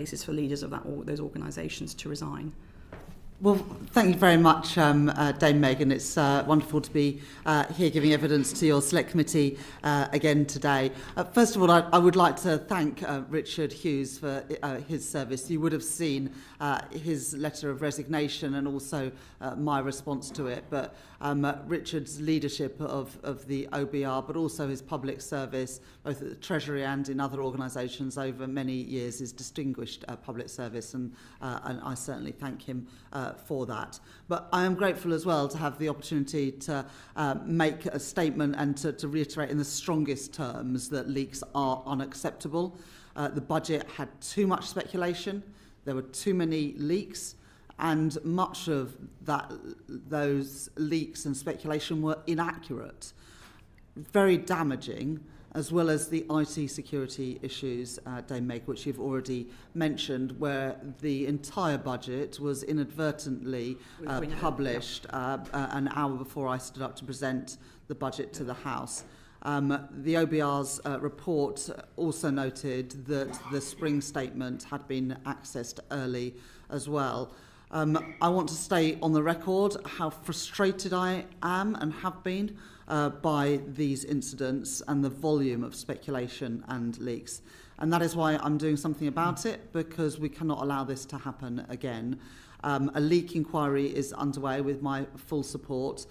basis for leaders of those organisations to resign. Well, thank you very much, Dame Megan. It's wonderful to be here giving evidence to your Select Committee again today. First of all, I would like to thank Richard Hughes for his service. You would have seen his letter of resignation and also my response to it. But Richard's leadership of the OBR, but also his public service, both at the Treasury and in other organisations over many years, is distinguished public service, and I certainly thank him for that. But I am grateful as well to have the opportunity to make a statement and to reiterate in the strongest terms that leaks are unacceptable. The budget had too much speculation, there were too many leaks, and much of those leaks and speculation were inaccurate, very damaging, as well as the IT security issues, Dame Meg, which you've already mentioned, where the entire budget was inadvertently published an hour before I stood up to present the budget to the House. The OBR's report also noted that the spring statement had been accessed early as well. I want to stay on the record how frustrated I am and have been by these incidents and the volume of speculation and leaks. And that is why I'm doing something about it, because we cannot allow this to happen again. A leak inquiry is underway with my full support,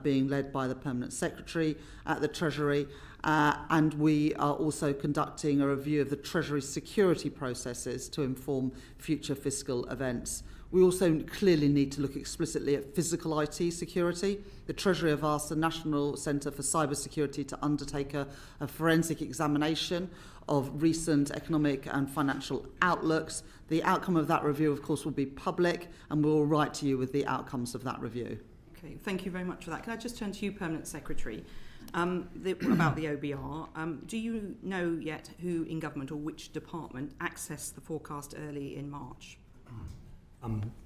being led by the Permanent Secretary at the Treasury, and we are also conducting a review of the Treasury security processes to inform future fiscal events. We also clearly need to look explicitly at physical IT security. The Treasury have asked the National Centre for Cyber Security to undertake a forensic examination of recent economic and financial outlooks. The outcome of that review, of course, will be public, and we'll write to you with the outcomes of that review. Okay, thank you very much for that. Can I just turn to you, Permanent Secretary, about the OBR? Do you know yet who in government or which department accessed the forecast early in March?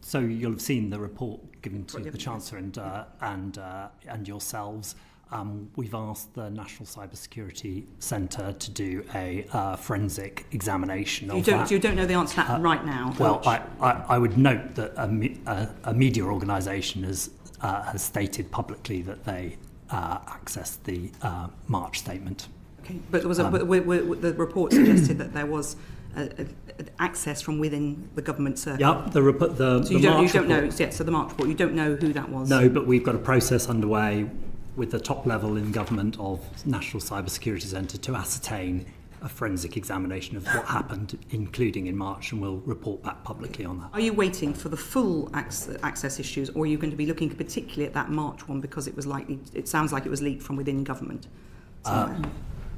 So you'll have seen the report given to the Chancellor and yourselves. We've asked the National Cyber Security Centre to do a forensic examination of that. You don't know the answer to that right now? Well, I would note that a media organisation has stated publicly that they accessed the March statement. Okay, but there was the report suggested that there was access from within the government circle. Yeah, the report. So you don't know yet. So the March report, you don't know who that was. No, but we've got a process underway with the top level in government of National Cyber Security Centre to ascertain a forensic examination of what happened, including in March, and we'll report back publicly on that. Are you waiting for the full access issues, or are you going to be looking particularly at that March one because it sounds like it was leaked from within government?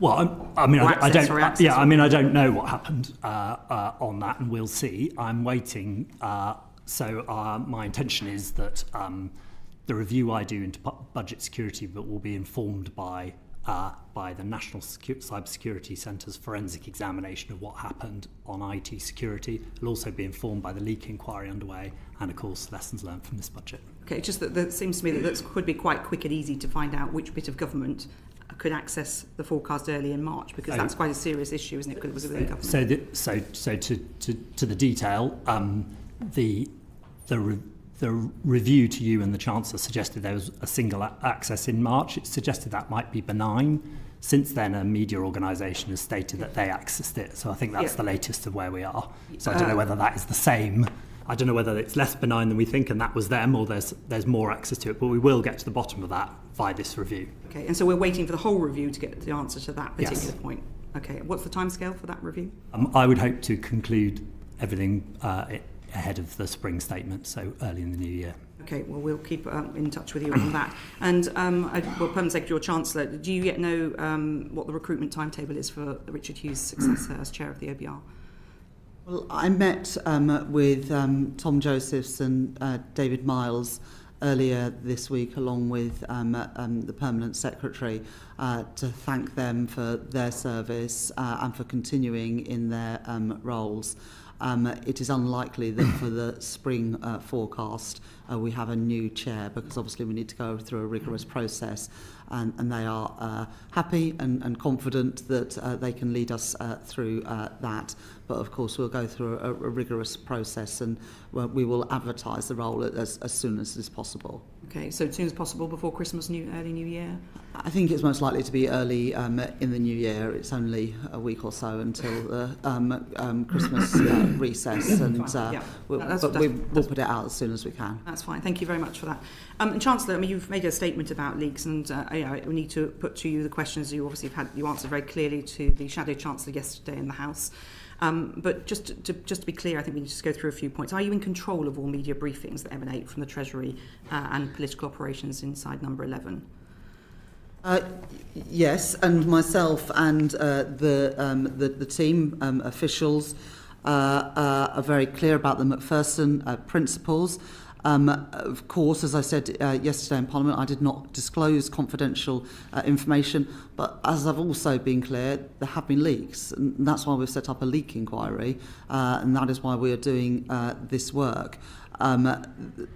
Well, I don't know what happened on that, and we'll see. I'm waiting. So my intention is that the review I do into budget security, but will be informed by the National Cyber Security Centre's forensic examination of what happened on IT security. It'll also be informed by the leak inquiry underway, and of course lessons learned from this budget. Okay, just that it seems to me that could be quite quick and easy to find out which bit of government could access the forecast early in March, because that's quite a serious issue, isn't it? Because it was within government. So to the detail, the review to you and the Chancellor suggested there was a single access in March. It suggested that might be benign. Since then, a media organisation has stated that they accessed it. So I think that's the latest of where we are. So I don't know whether that is the same. I don't know whether it's less benign than we think and that was them, or there's more access to it. But we will get to the bottom of that via this review. Okay, and so we're waiting for the whole review to get the answer to that particular point. Okay, what's the timescale for that review? I would hope to conclude everything ahead of the spring statement, so early in the new year. Okay, well, we'll keep in touch with you on that. And, Permanent Secretary or Chancellor, do you yet know what the recruitment timetable is for Richard Hughes' successor as chair of the OBR? Well, I met with Tom Josephs and David Miles earlier this week, along with the Permanent Secretary, to thank them for their service and for continuing in their roles. It is unlikely that for the spring forecast we have a new chair, because obviously we need to go through a rigorous process. and they are happy and confident that they can lead us through that. But of course, we'll go through a rigorous process, and we will advertise the role as soon as is possible. Okay, so as soon as possible before Christmas, early New Year? I think it's most likely to be early in the new year. It's only a week or so until the Christmas recess, and we'll put it out as soon as we can. That's fine. Thank you very much for that. And Chancellor, I mean, you've made a statement about leaks, and we need to put to you the questions you obviously you answered very clearly to the Shadow Chancellor yesterday in the House. But just to be clear, I think we need to just go through a few points. Are you in control of all media briefings that emanate from the Treasury and political operations inside number 11? Yes, and myself and the team officials are very clear about the Macpherson principles. Of course, as I said yesterday in Parliament, I did not disclose confidential information, but as I've also been clear, there have been leaks, and that's why we've set up a leak inquiry, and that is why we are doing this work.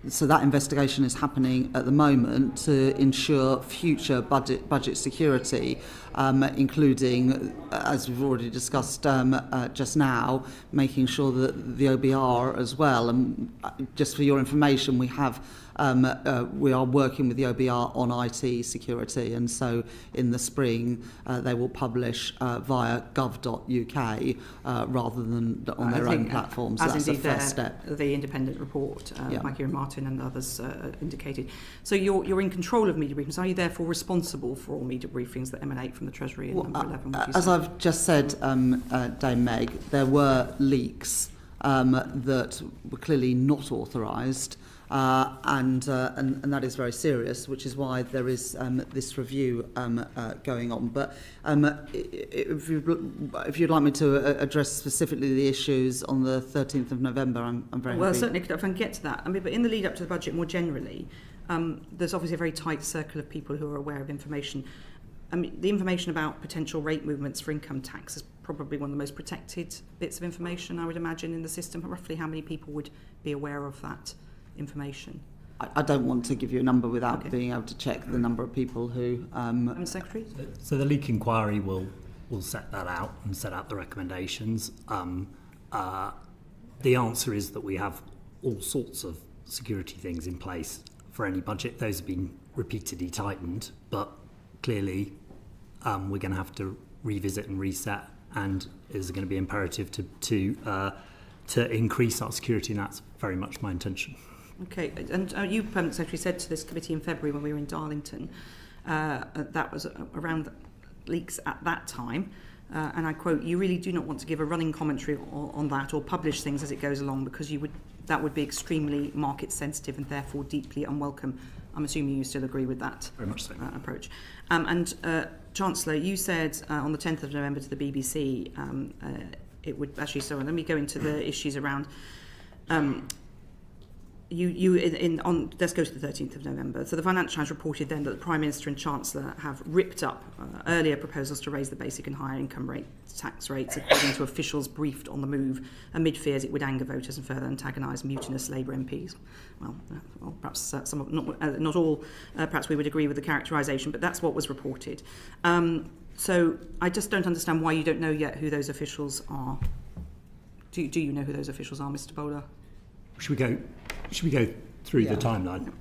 So that investigation is happening at the moment to ensure future budget security, including, as we've already discussed just now, making sure that the OBR as well. And just for your information, we are working with the OBR on IT security, and so in the spring they will publish via gov.uk rather than on their own platforms. As that's the indeed first step. The independent report by Kieran Martin and others indicated. So you're in control of media briefings. Are you therefore responsible for all media briefings that emanate from the Treasury in number 11? As I've just said, Dame Meg, there were leaks that were clearly not authorised. And that is very serious, which is why there is this review going on. But if you'd like me to address specifically the issues on the 13th of November, I'm very happy. Well, certainly, if I can get to that. I mean, but in the lead up to the budget more generally, there's obviously a very tight circle of people who are aware of information. I mean, the information about potential rate movements for income tax is probably one of the most protected bits of information, I would imagine, in the system. Roughly how many people would be aware of that information? I don't want to give you a number without being able to check the number of people who... Secretary? So the leak inquiry will set that out and set out the recommendations. The answer is that we have all sorts of security things in place for any budget. Those have been repeatedly tightened, but clearly we're going to have to revisit and reset, and is going to be imperative to increase our security, and that's very much my intention. Okay, and you, Permanent Secretary, said to this committee in February when we were in Darlington, that was around leaks at that time, and I quote, "You really do not want to give a running commentary on that or publish things as it goes along because that would be extremely market sensitive and therefore deeply unwelcome." I'm assuming you still agree with that very much so. Approach. And Chancellor, you said on the 10th of November to the BBC, it would actually, so let me go into the issues around let's go to the 13th of November. So the Financial Times reported then that the Prime Minister and Chancellor have ripped up earlier proposals to raise the basic and higher income tax rates, according to officials briefed on the move, amid fears it would anger voters and further antagonise mutinous Labour MPs. Well, perhaps some of, not all, perhaps we would agree with the characterisation, but that's what was reported. So I just don't understand why you don't know yet who those officials are. Do you know who those officials are, Mr. Bowler? Should we go through the timeline?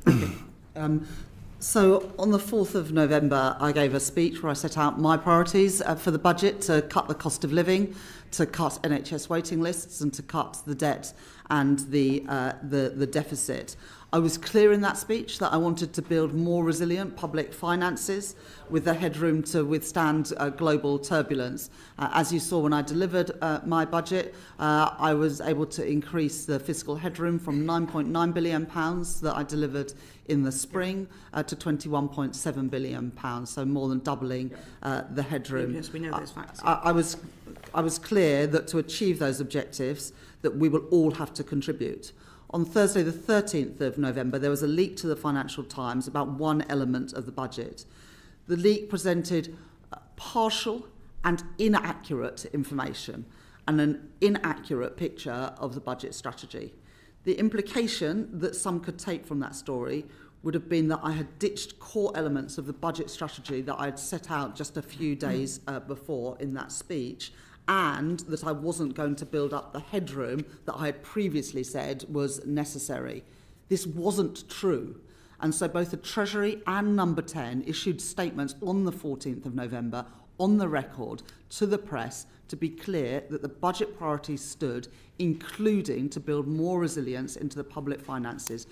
So on the 4th of November, I gave a speech where I set out my priorities for the budget: to cut the cost of living, to cut NHS waiting lists, and to cut the debt and the deficit. I was clear in that speech that I wanted to build more resilient public finances with the headroom to withstand global turbulence. As you saw when I delivered my budget, I was able to increase the fiscal headroom from £9.9 billion that I delivered in the spring to £21.7 billion, so more than doubling the headroom. Yes, we know those facts. I was clear that to achieve those objectives, that we will all have to contribute. On Thursday, the 13th of November, there was a leak to the Financial Times about one element of the budget. The leak presented partial and inaccurate information and an inaccurate picture of the budget strategy. The implication that some could take from that story would have been that I had ditched core elements of the budget strategy that I had set out just a few days before in that speech, and that I wasn't going to build up the headroom that I had previously said was necessary. This wasn't true. And so both the Treasury and Number 10 issued statements on the 14th of November on the record to the press to be clear that the budget priorities stood, including to build more resilience into the public finances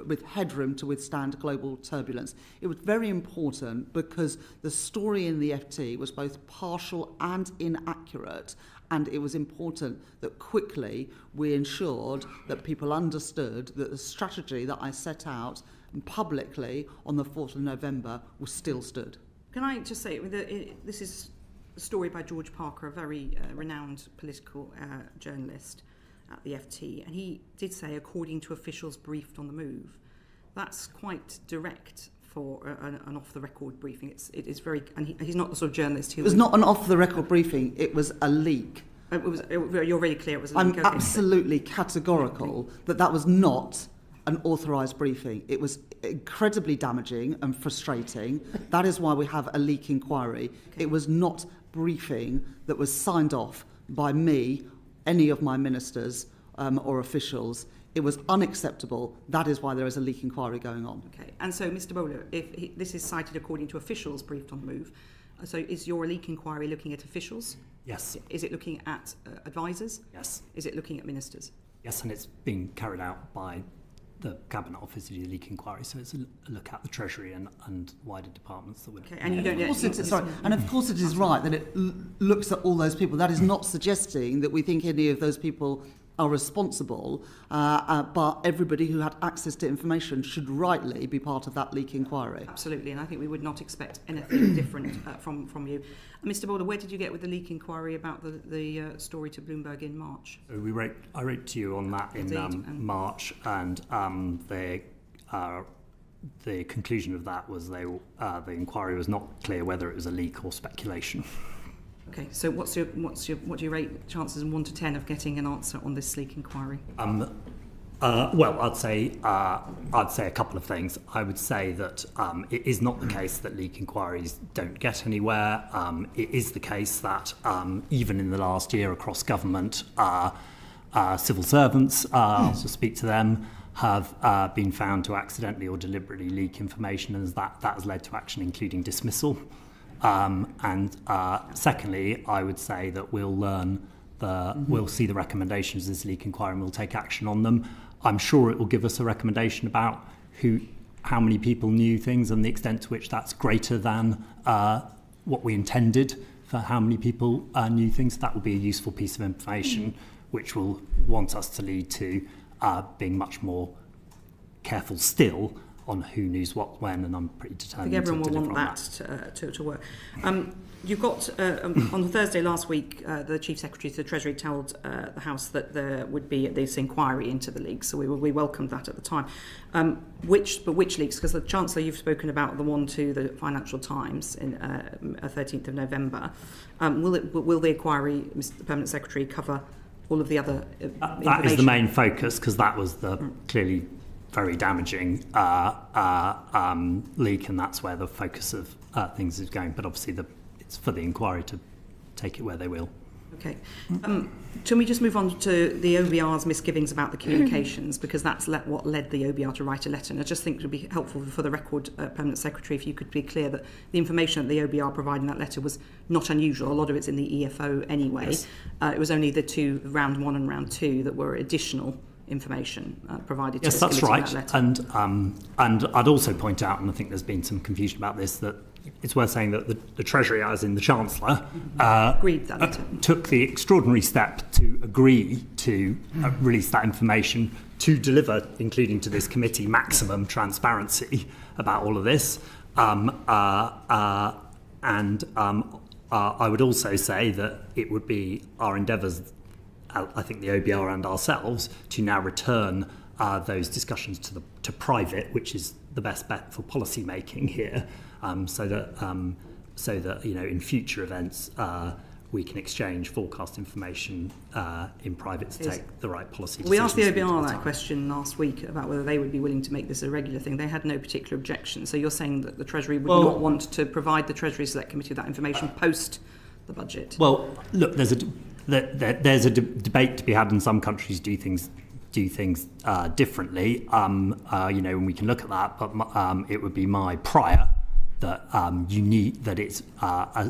with headroom to withstand global turbulence. It was very important because the story in the FT was both partial and inaccurate, and it was important that quickly we ensured that people understood that the strategy that I set out publicly on the 4th of November was still stood. Can I just say, this is a story by George Parker, a very renowned political journalist at the FT, and he did say, according to officials briefed on the move. That's quite direct for an off-the-record briefing. It is very, and he's not the sort of journalist who... It was not an off-the-record briefing, it was a leak. You're really clear it was a leak? I'm absolutely categorical that was not an authorised briefing. It was incredibly damaging and frustrating. That is why we have a leak inquiry. Okay. It was not briefing that was signed off by me, any of my ministers or officials. It was unacceptable. That is why there is a leak inquiry going on. Okay. And so, Mr. Bowler, if this is cited according to officials briefed on the move, so is your leak inquiry looking at officials? Yes. Is it looking at advisors? Yes. Is it looking at ministers? Yes, and it's being carried out by the Cabinet Office to do the leak inquiry, so it's a look at the Treasury and wider departments that would... Okay, and you don't... And of course it is right that it looks at all those people. That is not suggesting that we think any of those people are responsible, but everybody who had access to information should rightly be part of that leak inquiry. Absolutely, and I think we would not expect anything different from you. Mr. Boulder, where did you get with the leak inquiry about the story to Bloomberg in March? I wrote to you on that in March, and the conclusion of that was the inquiry was not clear whether it was a leak or speculation. Okay, so what do you rate chances in 1 to 10 of getting an answer on this leak inquiry? Well, I'd say a couple of things. I would say that it is not the case that leak inquiries don't get anywhere. It is the case that even in the last year across government, civil servants, to speak to them, have been found to accidentally or deliberately leak information, and that has led to action, including dismissal. And secondly, I would say that we'll see the recommendations of this leak inquiry and we'll take action on them. I'm sure it will give us a recommendation about how many people knew things and the extent to which that's greater than what we intended for how many people knew things. That will be a useful piece of information which will want us to lead to being much more careful still on who knows what when, and I'm pretty determined. I think everyone will want that to work. You've got, on Thursday last week, the Chief Secretary to the Treasury told the House that there would be this inquiry into the leaks, so we welcomed that at the time. Which leaks? Because the Chancellor, you've spoken about the one to the Financial Times in 13th of November. Will the inquiry, Mr. Permanent Secretary, cover all of the other information? That is the main focus, because that was the clearly very damaging leak, and that's where the focus of things is going. But obviously it's for the inquiry to take it where they will. Okay. Can we just move on to the OBR's misgivings about the communications, because that's what led the OBR to write a letter. And I just think it would be helpful for the record, Permanent Secretary, if you could be clear that the information that the OBR provided in that letter was not unusual. A lot of it's in the EFO anyway. Yes. It was only the two, round 1 and round 2, that were additional information provided to us. Yes, that's right. That and I'd also point out, and I think there's been some confusion about this, that it's worth saying that the Treasury, as in the Chancellor, agreed that took the extraordinary step to agree to release that information to deliver, including to this committee, maximum transparency about all of this. I would also say that it would be our endeavours, I think the OBR and ourselves, to now return those discussions to private, which is the best bet for policy making here, so that in future events we can exchange forecast information in private to take the right policy decisions. We asked the OBR that question last week about whether they would be willing to make this a regular thing. They had no particular objection. So you're saying that the Treasury would not want to provide the Treasury Select Committee with that information post the budget? Well, look, there's a debate to be had, and some countries do things differently. And we can look at that, but it would be my prior that you need that it's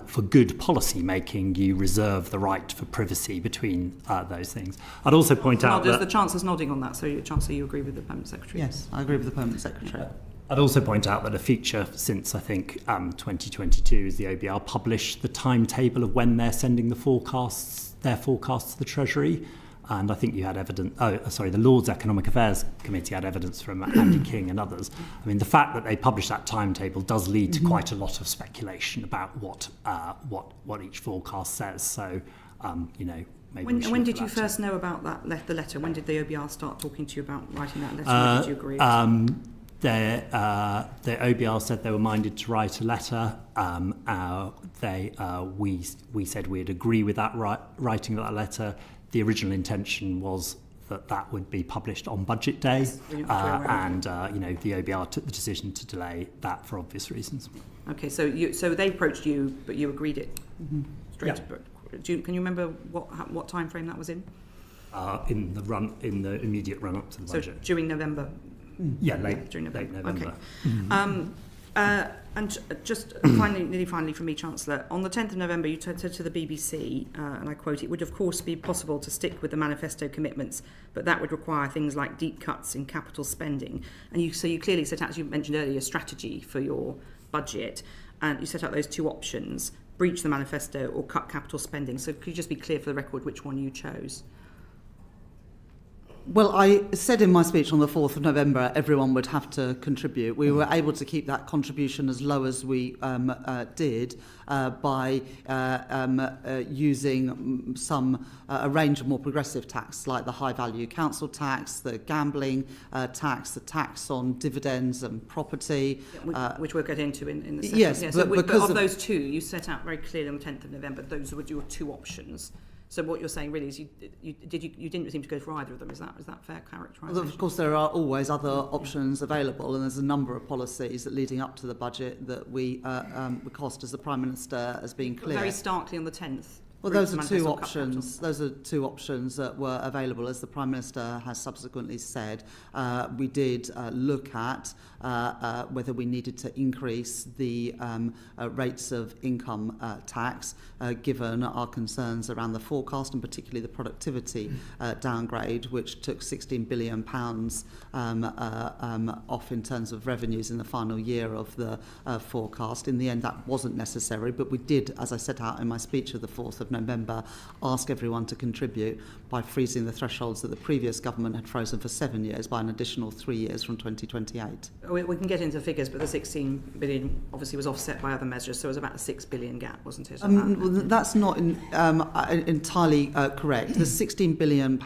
for good policy making. You reserve the right for privacy between those things. I'd also point out that the Chancellor's nodding on that. So, Chancellor, you agree with the Permanent Secretary? Yes, I agree with the Permanent Secretary. I'd also point out that a feature since I think 2022 is the OBR published the timetable of when they're sending their forecasts to the Treasury. And I think you had evidence, the Lords Economic Affairs Committee had evidence from Andy King and others. I mean, the fact that they published that timetable does lead to quite a lot of speculation about what each forecast says. So, maybe when did you first know about the letter? When did the OBR start talking to you about writing that letter? When did you agree? The OBR said they were minded to write a letter. We said we'd agree with that writing of that letter. The original intention was that would be published on budget day, the OBR took the decision to delay that for obvious reasons. Okay, so they approached you, but you agreed it straight. Yeah. Can you remember what time frame that was in? In the immediate run up to the budget. So during November. During November. Late November. Okay. Mm-hmm. And just finally from me, Chancellor, on the 10th of November, you said to the BBC, and I quote, "It would of course be possible to stick with the manifesto commitments, but that would require things like deep cuts in capital spending." And you clearly set out, as you mentioned earlier, a strategy for your budget, and you set out those two options: breach the manifesto or cut capital spending. So could you just be clear for the record which one you chose? Well, I said in my speech on the 4th of November everyone would have to contribute. We were able to keep that contribution as low as we did by using a range of more progressive tax, like the high-value council tax, the gambling tax, the tax on dividends and property. Which we'll get into in the second. Yes, but of those two, you set out very clearly on the 10th of November, those were your two options. So what you're saying really is you didn't seem to go for either of them. Is that fair characterisation? Well, of course, there are always other options available, and there's a number of policies that leading up to the budget that we cost, as the Prime Minister has been clear. Very starkly on the 10th. Well, those are two options. Those are two options that were available, as the Prime Minister has subsequently said. We did look at whether we needed to increase the rates of income tax, given our concerns around the forecast and particularly the productivity downgrade, which took £16 billion off in terms of revenues in the final year of the forecast. In the end, that wasn't necessary, but we did, as I set out in my speech of the 4th of November, ask everyone to contribute by freezing the thresholds that the previous government had frozen for 7 years by an additional 3 years from 2028. We can get into figures, but the 16 billion obviously was offset by other measures, so it was about a 6 billion gap, wasn't it? Well, that's not entirely correct. The £16 billion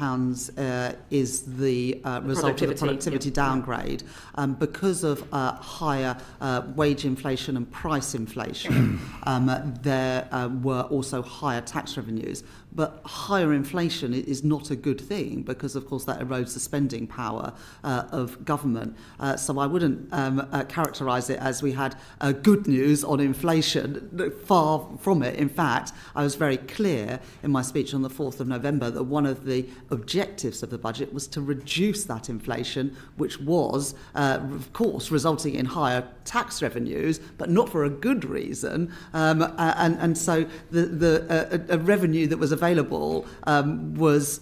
is the result of the productivity downgrade because of higher wage inflation and price inflation. There were also higher tax revenues. But higher inflation is not a good thing because, of course, that erodes the spending power of government. So I wouldn't characterise it as we had good news on inflation. Far from it. In fact, I was very clear in my speech on the 4th of November that one of the objectives of the budget was to reduce that inflation, which was, of course, resulting in higher tax revenues, but not for a good reason. And so a revenue that was available was,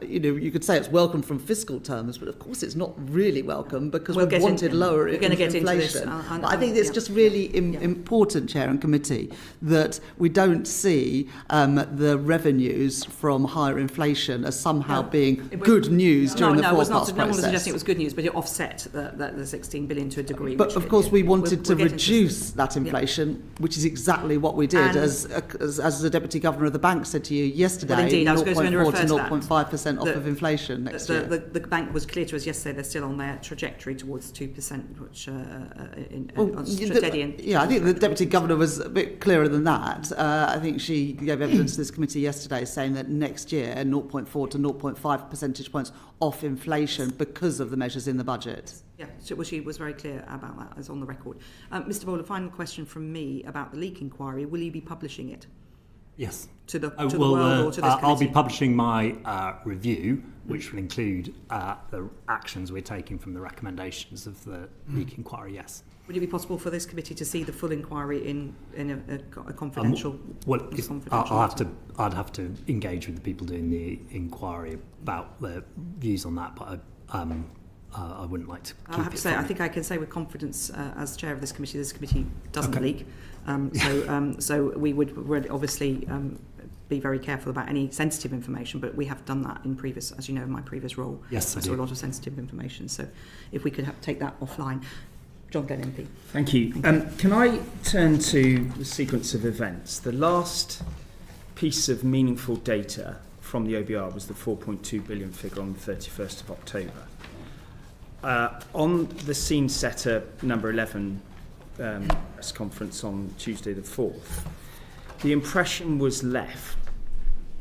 you could say it's welcome from fiscal terms, but of course it's not really welcome because we wanted lower inflation. But I think it's just really important, Chair and Committee, that we don't see the revenues from higher inflation as somehow being good news during the forecast process. No one was suggesting it was good news, but it offset the 16 billion to a degree. But of course we wanted to reduce that inflation, which is exactly what we did, as the Deputy Governor of the Bank said said to you yesterday, well, indeed, I was going to 0.4 refer to to that. 0.5% off of inflation next year. The bank was clear to us yesterday they're still on their trajectory towards 2%, which steady. Yeah, I think the Deputy Governor was a bit clearer than that. I think she gave evidence to this committee yesterday saying that next year 0.4 to 0.5 percentage points off inflation because of the measures in the budget. Yeah, she was very clear about that, as on the record. Mr. Bowler, final question from me about the leak inquiry. Will you be publishing it? Yes. To the world or to this committee? I'll be publishing my review, which will include the actions we're taking from the recommendations of the leak inquiry, yes. Would it be possible for this committee to see the full inquiry in a confidential? I'd have to engage with the people doing the inquiry about their views on that, but I wouldn't like to keep I have to say, I think I can say with confidence, as chair of this committee doesn't leak. So we would obviously be very careful about any sensitive information, but we have done that in previous, as you know, in my previous role. Yes, I saw a lot of sensitive information. So if we could take that offline. John Glenn MP. Thank you. Can I turn to the sequence of events? The last piece of meaningful data from the OBR was the 4.2 billion figure on the 31st of October. On the scene setter number 11 press conference on Tuesday the 4th, the impression was left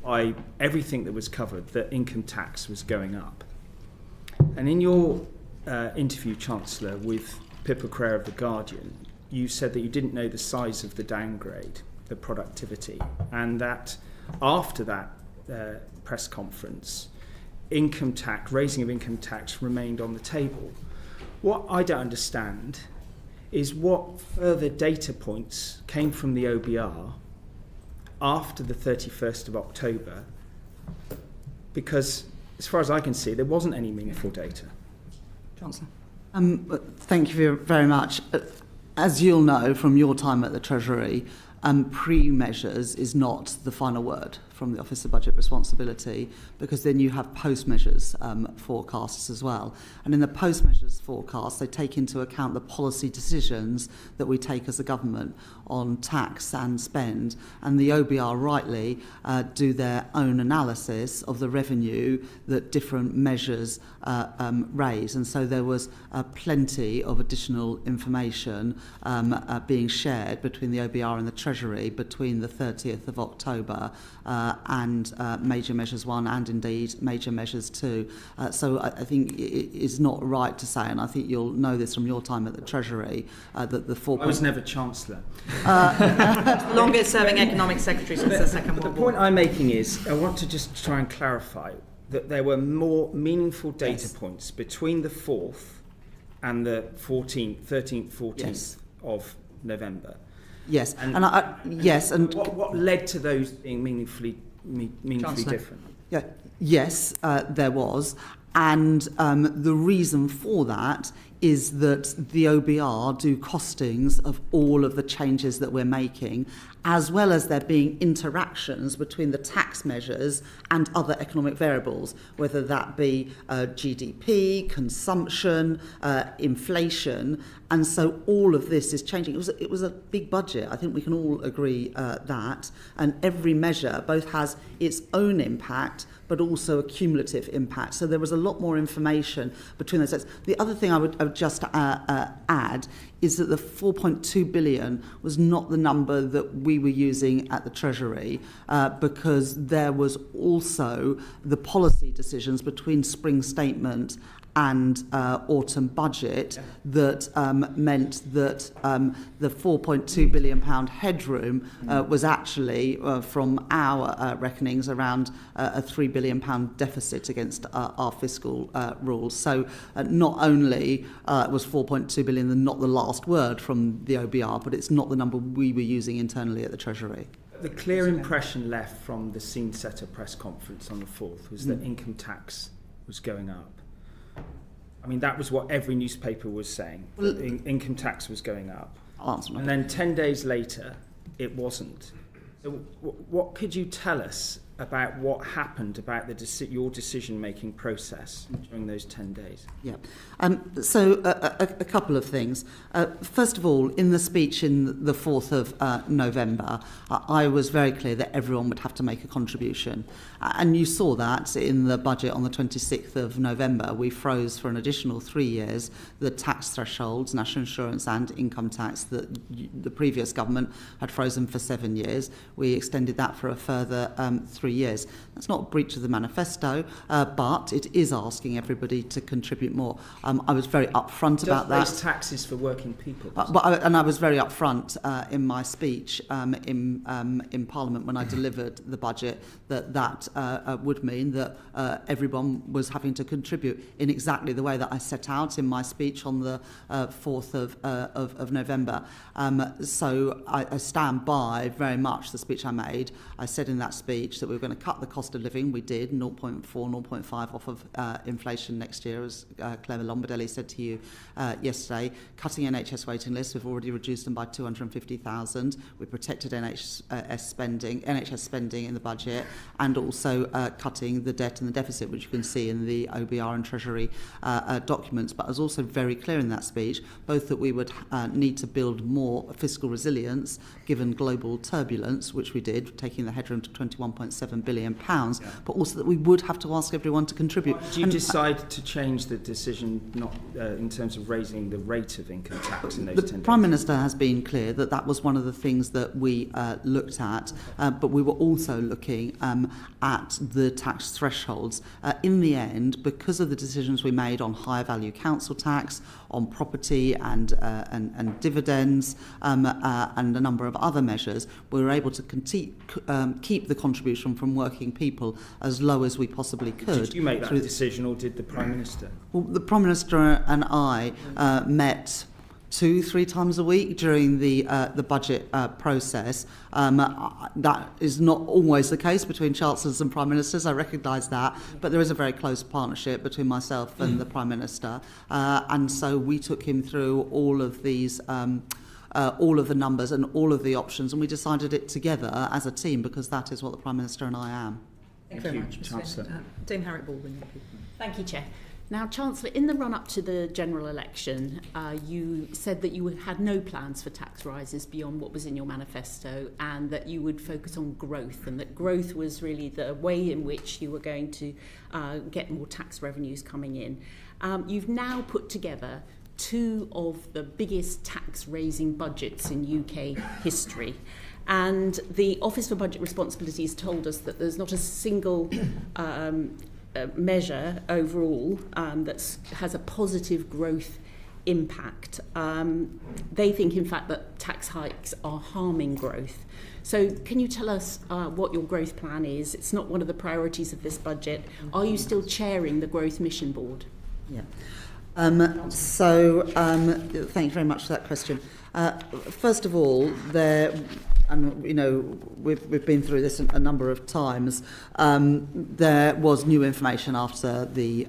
by everything that was covered that income tax was going up. And in your interview, Chancellor, with Pippa Crair of The Guardian, you said that you didn't know the size of the downgrade, the productivity, and that after that press conference, raising of income tax remained on the table. What I don't understand is what further data points came from the OBR after the 31st of October, because as far as I can see, there wasn't any meaningful data. Chancellor. Thank you very much. As you'll know from your time at the Treasury, pre-measures is not the final word from the Office of Budget Responsibility, because then you have post-measures forecasts as well. And in the post-measures forecasts, they take into account the policy decisions that we take as a government on tax and spend. And the OBR rightly do their own analysis of the revenue that different measures raise. And so there was plenty of additional information being shared between the OBR and the Treasury between the 30th of October and Major Measures 1 and indeed Major Measures 2. So I think it is not right to say, and I think you'll know this from your time at the Treasury, that the 4. I was never Chancellor. Longest serving economic secretary since the Second World War. The point I'm making is, I want to just try and clarify that there were more meaningful data points between the 4th and the 13th, 14th of November. Yes, and what led to those being meaningfully different? Yeah, yes, there was, and the reason for that is that the OBR do costings of all of the changes that we're making, as well as there being interactions between the tax measures and other economic variables, whether that be GDP, consumption, inflation. And so all of this is changing. It was a big budget. I think we can all agree that. And every measure both has its own impact, but also a cumulative impact. So there was a lot more information between those sets. The other thing I would just add is that the 4.2 billion was not the number that we were using at the Treasury, because there was also the policy decisions between Spring Statement and autumn budget that meant that the £4.2 billion headroom was actually, from our reckonings, around a £3 billion deficit against our fiscal rules. So not only was 4.2 billion not the last word from the OBR, but it's not the number we were using internally at the Treasury. The clear impression left from the scene setter press conference on the 4th was that income tax was going up. I mean, that was what every newspaper was saying. Income tax was going up. And then 10 days later, it wasn't. So what could you tell us about what happened, about your decision-making process during those 10 days? Yeah. So a couple of things. First of all, in the speech in the 4th of November, I was very clear that everyone would have to make a contribution. And you saw that in the budget on the 26th of November. We froze for an additional 3 years the tax thresholds, national insurance and income tax, that the previous government had frozen for 7 years. We extended that for a further 3 years. That's not a breach of the manifesto, but it is asking everybody to contribute more. I was very upfront about that. Raise taxes for working people. And I was very upfront in my speech in Parliament when I delivered the budget that would mean that everyone was having to contribute in exactly the way that I set out in my speech on the 4th of November. So I stand by very much the speech I made. I said in that speech that we were going to cut the cost of living. We did 0.4, 0.5 off of inflation next year, as Claire Lombardelli said to you yesterday. Cutting NHS waiting lists, we've already reduced them by 250,000. We protected NHS spending in the budget, and also cutting the debt and the deficit, which you can see in the OBR and Treasury documents. But I was also very clear in that speech, both that we would need to build more fiscal resilience given global turbulence, which we did, taking the headroom to £21.7 billion, but also that we would have to ask everyone to contribute. Did you decide to change the decision not in terms of raising the rate of income tax in those 10 days? The Prime Minister has been clear that that was one of the things that we looked at, but we were also looking at the tax thresholds. In the end, because of the decisions we made on higher value council tax, on property and dividends, and a number of other measures, we were able to keep the contribution from working people as low as we possibly could. Did you make that decision, or did the Prime Minister? Well, the Prime Minister and I met 2-3 times a week during the budget process. That is not always the case between Chancellors and Prime Ministers, I recognise that, but there is a very close partnership between myself and the Prime Minister, and so we took him through all of these all of the numbers and all of the options, and we decided it together as a team, because that is what the Prime Minister and I am. Thank you very much, Chancellor. Dame Harriet Baldwin. Thank you, Chair. Now, Chancellor, in the run-up to the general election, you said that you had no plans for tax rises beyond what was in your manifesto, and that you would focus on growth, and that growth was really the way in which you were going to get more tax revenues coming in. You've now put together two of the biggest tax-raising budgets in UK history. And the Office for Budget Responsibilities told us that there's not a single measure overall that has a positive growth impact. They think, in fact, that tax hikes are harming growth. So can you tell us what your growth plan is? It's not one of the priorities of this budget. Are you still chairing the Growth Mission Board? Yeah. Thank you very much for that question. First of all, and you know, we've been through this a number of times. There was new information after the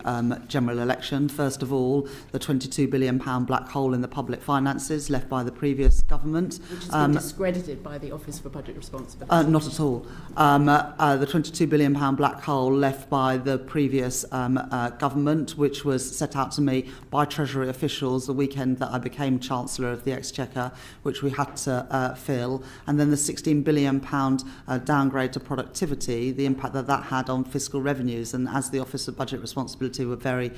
general election. First of all, the £22 billion black hole in the public finances left by the previous government, which has been discredited by the Office for Budget Responsibility. Not at all. The £22 billion black hole left by the previous government, which was set out to me by Treasury officials the weekend that I became Chancellor of the Exchequer, which we had to fill, and then the £16 billion downgrade to productivity, the impact that that had on fiscal revenues. And as the Office of Budget Responsibility were very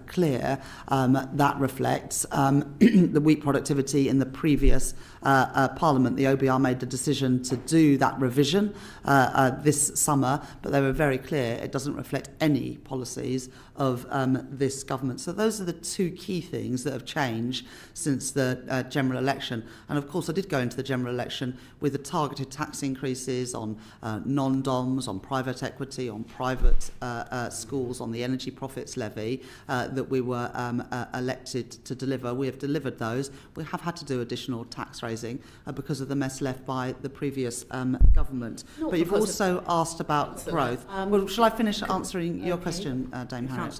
clear, that reflects the weak productivity in the previous Parliament. The OBR made the decision to do that revision this summer, but they were very clear it doesn't reflect any policies of this government. So those are the two key things that have changed since the general election. And of course I did go into the general election with the targeted tax increases on non-DOMs, on private equity, on private schools, on the energy profits levy that we were elected to deliver. We have delivered those. We have had to do additional tax raising because of the mess left by the previous government. But you've also asked about growth. Well, shall I finish answering your question, Dame Harriet?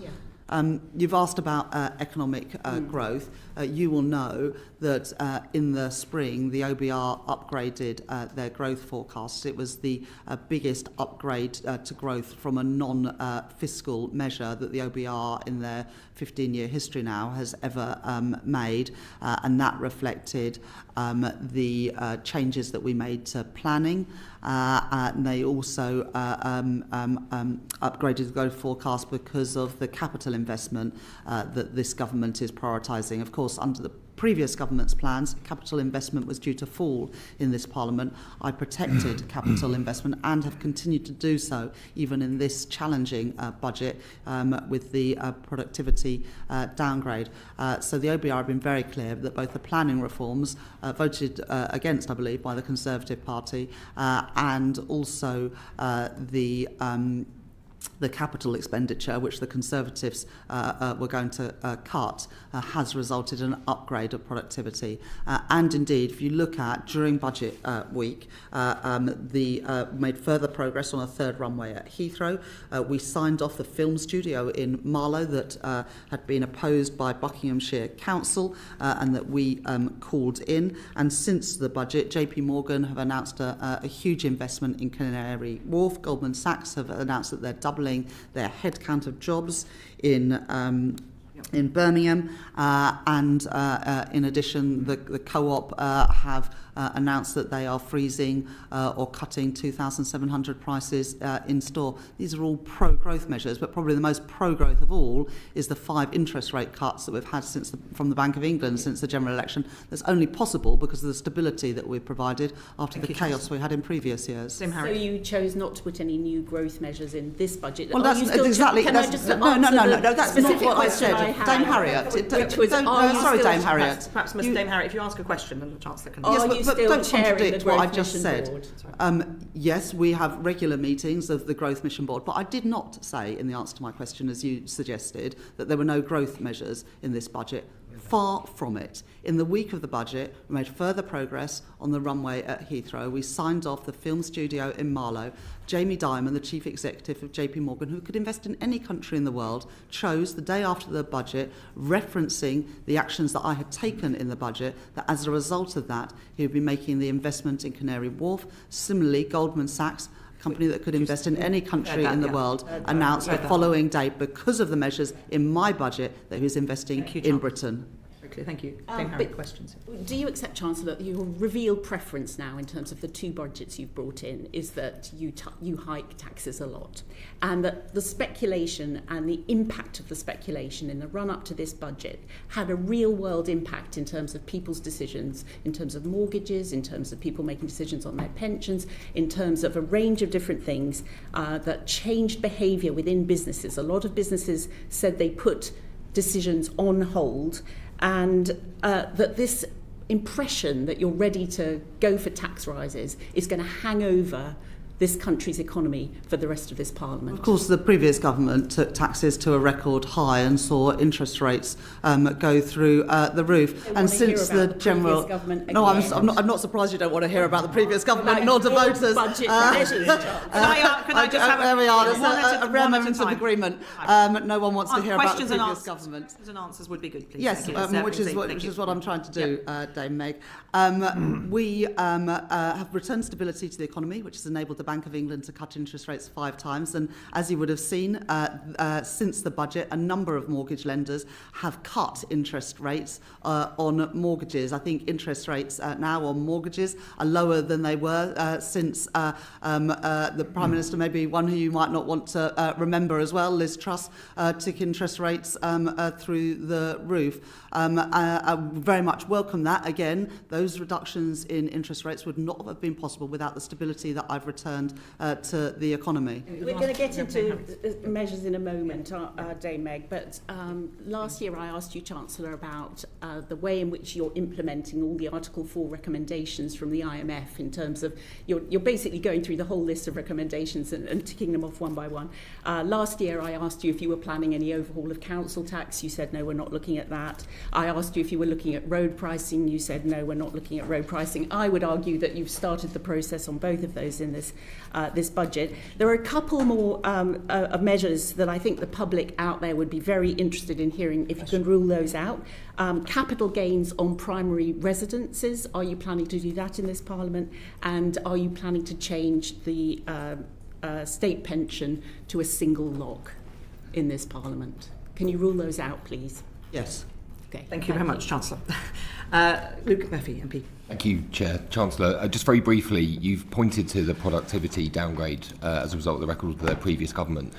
You've asked about economic growth. You will know that in the spring, the OBR upgraded their growth forecasts. It was the biggest upgrade to growth from a non-fiscal measure that the OBR in their 15-year history now has ever made, and that reflected the changes that we made to planning. And they also upgraded the growth forecast because of the capital investment that this government is prioritising. Of course, under the previous government's plans, capital investment was due to fall in this Parliament. I protected capital investment and have continued to do so, even in this challenging budget with the productivity downgrade. So the OBR have been very clear that both the planning reforms, voted against, I believe, by the Conservative Party, and also the capital expenditure, which the Conservatives were going to cut, has resulted in an upgrade of productivity. And indeed, if you look at, during budget week, made further progress on a third runway at Heathrow. We signed off the film studio in Marlow that had been opposed by Buckinghamshire Council and that we called in. And since the budget, JP Morgan have announced a huge investment in Canary Wharf. Goldman Sachs have announced that they're doubling their headcount of jobs in Birmingham, and in addition, the Co-op have announced that they are freezing or cutting 2,700 prices in store. These are all pro-growth measures, but probably the most pro-growth of all is the 5 interest rate cuts that we've had from the Bank of England since the general election. That's only possible because of the stability that we've provided after the chaos we had in previous years. So you chose not to put any new growth measures in this budget. Well, that's exactly. No, that's not what I said. Dame Harriet. Sorry, Dame Harriet. Perhaps Ms. Dame Harriet, if you ask a question, then the Chancellor can answer. Yes, but don't contradict what I just said. Yes, we have regular meetings of the Growth Mission Board, but I did not say in the answer to my question, as you suggested, that there were no growth measures in this budget. Far from it. In the week of the budget, we made further progress on the runway at Heathrow. We signed off the film studio in Marlow. Jamie Dimon, the chief executive of JP Morgan, who could invest in any country in the world, chose the day after the budget, referencing the actions that I had taken in the budget, that as a result of that, he would be making the investment in Canary Wharf. Similarly, Goldman Sachs, company that could invest in any country in the world, announced the following day, because of the measures in my budget, that he was investing in Britain. Thank you. Questions. Do you accept, Chancellor, that your revealed preference now in terms of the 2 budgets you've brought in is that you hike taxes a lot, and that the speculation and the impact of the speculation in the run-up to this budget had a real-world impact in terms of people's decisions, in terms of mortgages, in terms of people making decisions on their pensions, in terms of a range of different things that changed behaviour within businesses? A lot of businesses said they put decisions on hold, and that this impression that you're ready to go for tax rises is going to hang over this country's economy for the rest of this Parliament. Of course, the previous government took taxes to a record high and saw interest rates go through the roof. And since the general, I'm not surprised you don't want to hear about the previous government, nor the voters. Budget measures. Can I just have there we are. There's a rare moment of agreement. No one wants to hear about the previous government. Questions and answers would be good, please. Yes, which is what I'm trying to do, Dame Meg. We have returned stability to the economy, which has enabled the Bank of England to cut interest rates 5 times, and as you would have seen, since the budget, a number of mortgage lenders have cut interest rates on mortgages. I think interest rates now on mortgages are lower than they were since the Prime Minister, maybe one who you might not want to remember as well, Liz Truss, took interest rates through the roof. I very much welcome that. Again, those reductions in interest rates would not have been possible without the stability that I've returned to the economy. We're going to get into measures in a moment, Dame Meg, but last year I asked you, Chancellor, about the way in which you're implementing all the Article 4 recommendations from the IMF in terms of, you're basically going through the whole list of recommendations and ticking them off one by one. Last year I asked you if you were planning any overhaul of council tax. You said, no, we're not looking at that. I asked you if you were looking at road pricing. You said, no, we're not looking at road pricing. I would argue that you've started the process on both of those in this this budget. There are a couple more of measures that I think the public out there would be very interested in hearing if you can rule those out. Capital gains on primary residences, are you planning to do that in this Parliament? And are you planning to change the state pension to a single lock in this Parliament? Can you rule those out, please? Yes. Okay. Thank you very much, Chancellor. Luke Murphy, MP. Thank you, Chair. Chancellor, just very briefly, you've pointed to the productivity downgrade as a result of the record of the previous government.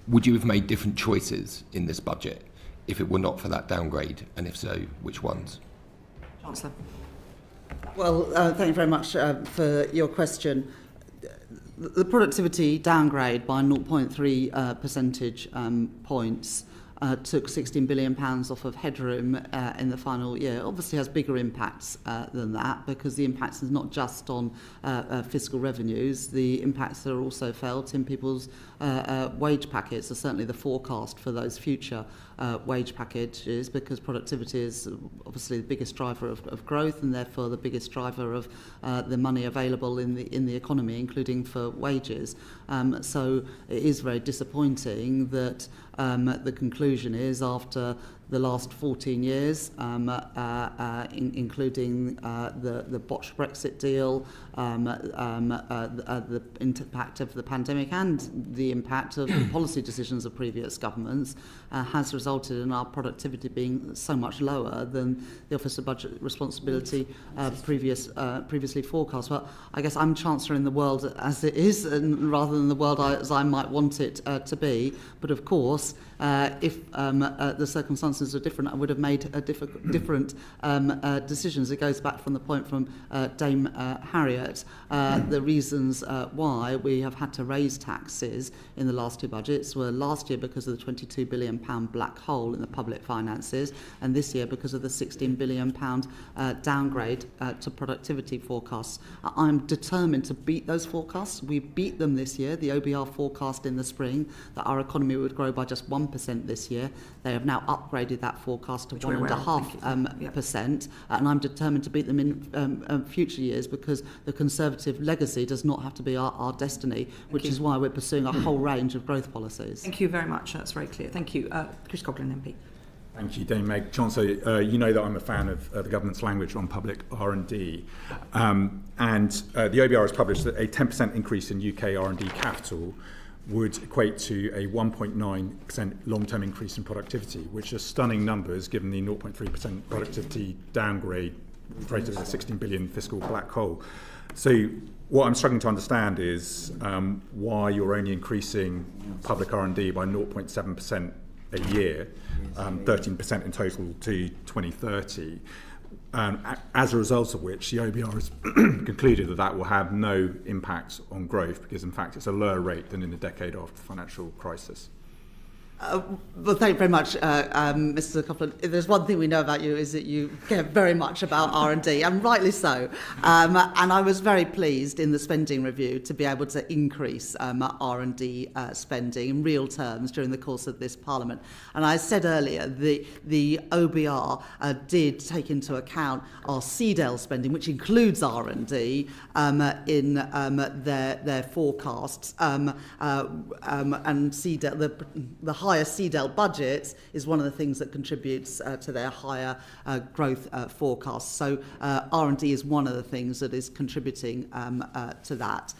Would you have made different choices in this budget if it were not for that downgrade? And if so, which ones? Chancellor. Well, thank you very much for your question. The productivity downgrade by 0.3 percentage points took £16 billion off of headroom in the final year. Obviously has bigger impacts than that, because the impacts is not just on fiscal revenues. The impacts are also felt in people's wage packets, or certainly the forecast for those future wage packages, because productivity is obviously the biggest driver of growth, and therefore the biggest driver of the money available in the economy, including for wages. So it is very disappointing that the conclusion is, after the last 14 years, including the botched Brexit deal, the impact of the pandemic and the impact of the policy decisions of previous governments, has resulted in our productivity being so much lower than the Office of Budget Responsibility previously forecast. Well, I guess I'm Chancellor in the world as it is, and rather than the world as I might want it to be. But of course, if the circumstances are different, I would have made different decisions. It goes back from the point from Dame Harriet, the reasons why we have had to raise taxes in the last two budgets were last year because of the £22 billion black hole in the public finances, and this year because of the £16 billion downgrade to productivity forecasts. I'm determined to beat those forecasts. We beat them this year. The OBR forecast in the spring that our economy would grow by just 1% this year. They have now upgraded that forecast to 1.5%, and I'm determined to beat them in future years, because the Conservative legacy does not have to be our destiny, which is why we're pursuing a whole range of growth policies. Thank you very much. That's very clear. Thank you. Chris Coughlin, MP. Thank you, Dame Meg. Chancellor, you know that I'm a fan of the government's language on public R&D. The OBR has published that a 10% increase in UK R&D capital would equate to a 1.9% long-term increase in productivity, which are stunning numbers given the 0.3% productivity downgrade created as a 16 billion fiscal black hole. So what I'm struggling to understand is why you're only increasing public R&D by 0.7% a year, 13% in total to 2030. As a result of which, the OBR has concluded that will have no impact on growth, because in fact it's a lower rate than in the decade after the financial crisis. Well, thank you very much, Mr. Coughlin. If there's one thing we know about you, is that you care very much about R&D, and rightly so. And I was very pleased in the spending review to be able to increase R&D spending in real terms during the course of this Parliament. And I said earlier, the OBR did take into account our CDEL spending, which includes R&D, in their forecasts. And CDEL, the higher CDEL budgets is one of the things that contributes to their higher growth forecasts. So R&D is one of the things that is contributing to that.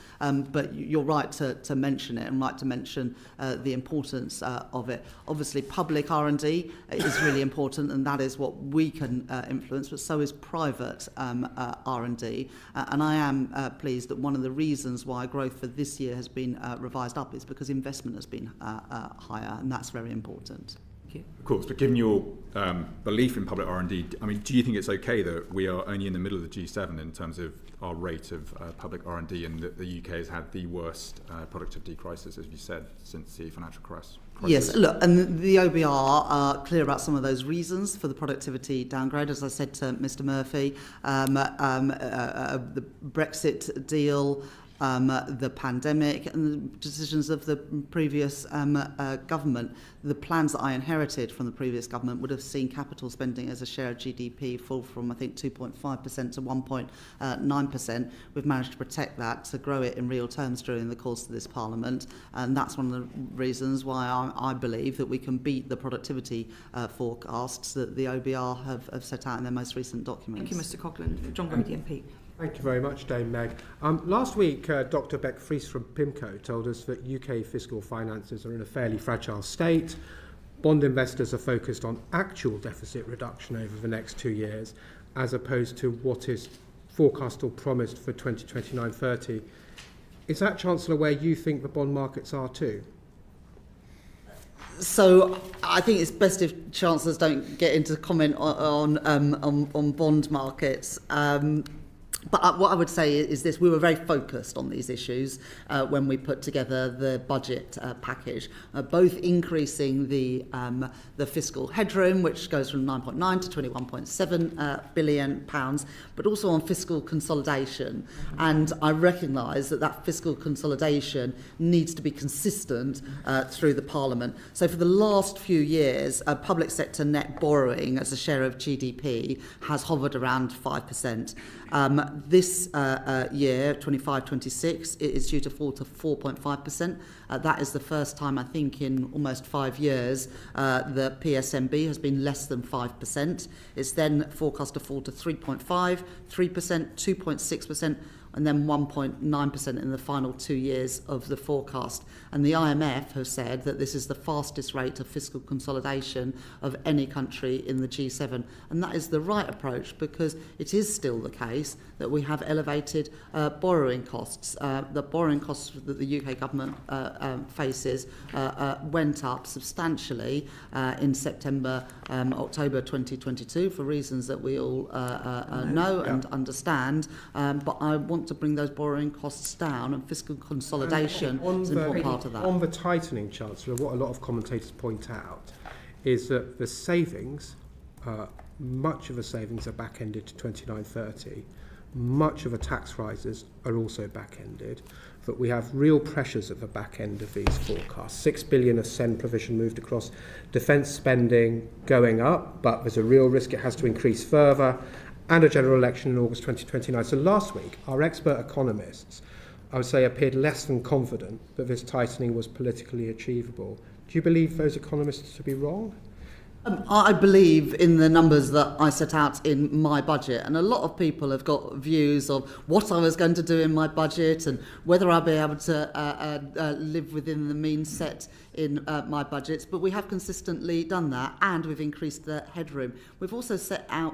But you're right to mention it, and right to mention the importance of it. Obviously, public R&D is really important, and that is what we can influence, but so is private R&D. And I am pleased that one of the reasons why growth for this year has been revised up is because investment has been higher, and that's very important. Of course, but given your belief in public R&D, I mean, do you think it's okay that we are only in the middle of the G7 in terms of our rate of public R&D, and that the UK has had the worst productivity crisis, as you said, since the financial crisis? Yes, look, and the OBR are clear about some of those reasons for the productivity downgrade. As I said to Mr. Murphy, the Brexit deal, the pandemic and the decisions of the previous government. The plans that I inherited from the previous government would have seen capital spending as a share of GDP fall from, I think, 2.5% to 1.9%. We've managed to protect that, to grow it in real terms during the course of this Parliament, and that's one of the reasons why I believe that we can beat the productivity forecasts that the OBR have set out in their most recent documents. Thank you, Mr Coghlan. John Grady MP. Thank you very much, Dame Meg. Last week, Dr Beck Fries from PIMCO told us that UK fiscal finances are in a fairly fragile state. Bond investors are focused on actual deficit reduction over the next 2 years, as opposed to what is forecast or promised for 2029-30. Is that, Chancellor, where you think the bond markets are too? So I think it's best if chancellors don't get into comment on bond markets. But what I would say is this: we were very focused on these issues when we put together the budget package, both increasing the fiscal headroom, which goes from 9.9 to 21.7 billion pounds, but also on fiscal consolidation. And I recognise that fiscal consolidation needs to be consistent through the Parliament. So for the last few years, public sector net borrowing as a share of GDP has hovered around 5%. This year, 25-26, it is due to fall to 4.5%. That is the first time, I think, in almost 5 years, the PSMB has been less than 5%. It's then forecast to fall to 3.5%, 3%, 2.6%, and then 1.9% in the final 2 years of the forecast. And the IMF have said that this is the fastest rate of fiscal consolidation of any country in the G7. And that is the right approach, because it is still the case that we have elevated borrowing costs. The borrowing costs that the UK government faces went up substantially in September, October 2022, for reasons that we all know and understand. But I want to bring those borrowing costs down, and fiscal consolidation is an important part of that. On the tightening, Chancellor, what a lot of commentators point out is that the savings, much of the savings are back-ended to 29-30. Much of the tax rises are also back-ended, that we have real pressures at the back end of these forecasts. 6 billion of SEND provision moved across, defence spending going up, but there's a real risk it has to increase further, and a general election in August 2029. So last week, our expert economists, I would say, appeared less than confident that this tightening was politically achievable. Do you believe those economists to be wrong? I believe in the numbers that I set out in my budget, and a lot of people have got views of what I was going to do in my budget and whether I'll be able to live within the means set in my budgets, but we have consistently done that, and we've increased the headroom. We've also set out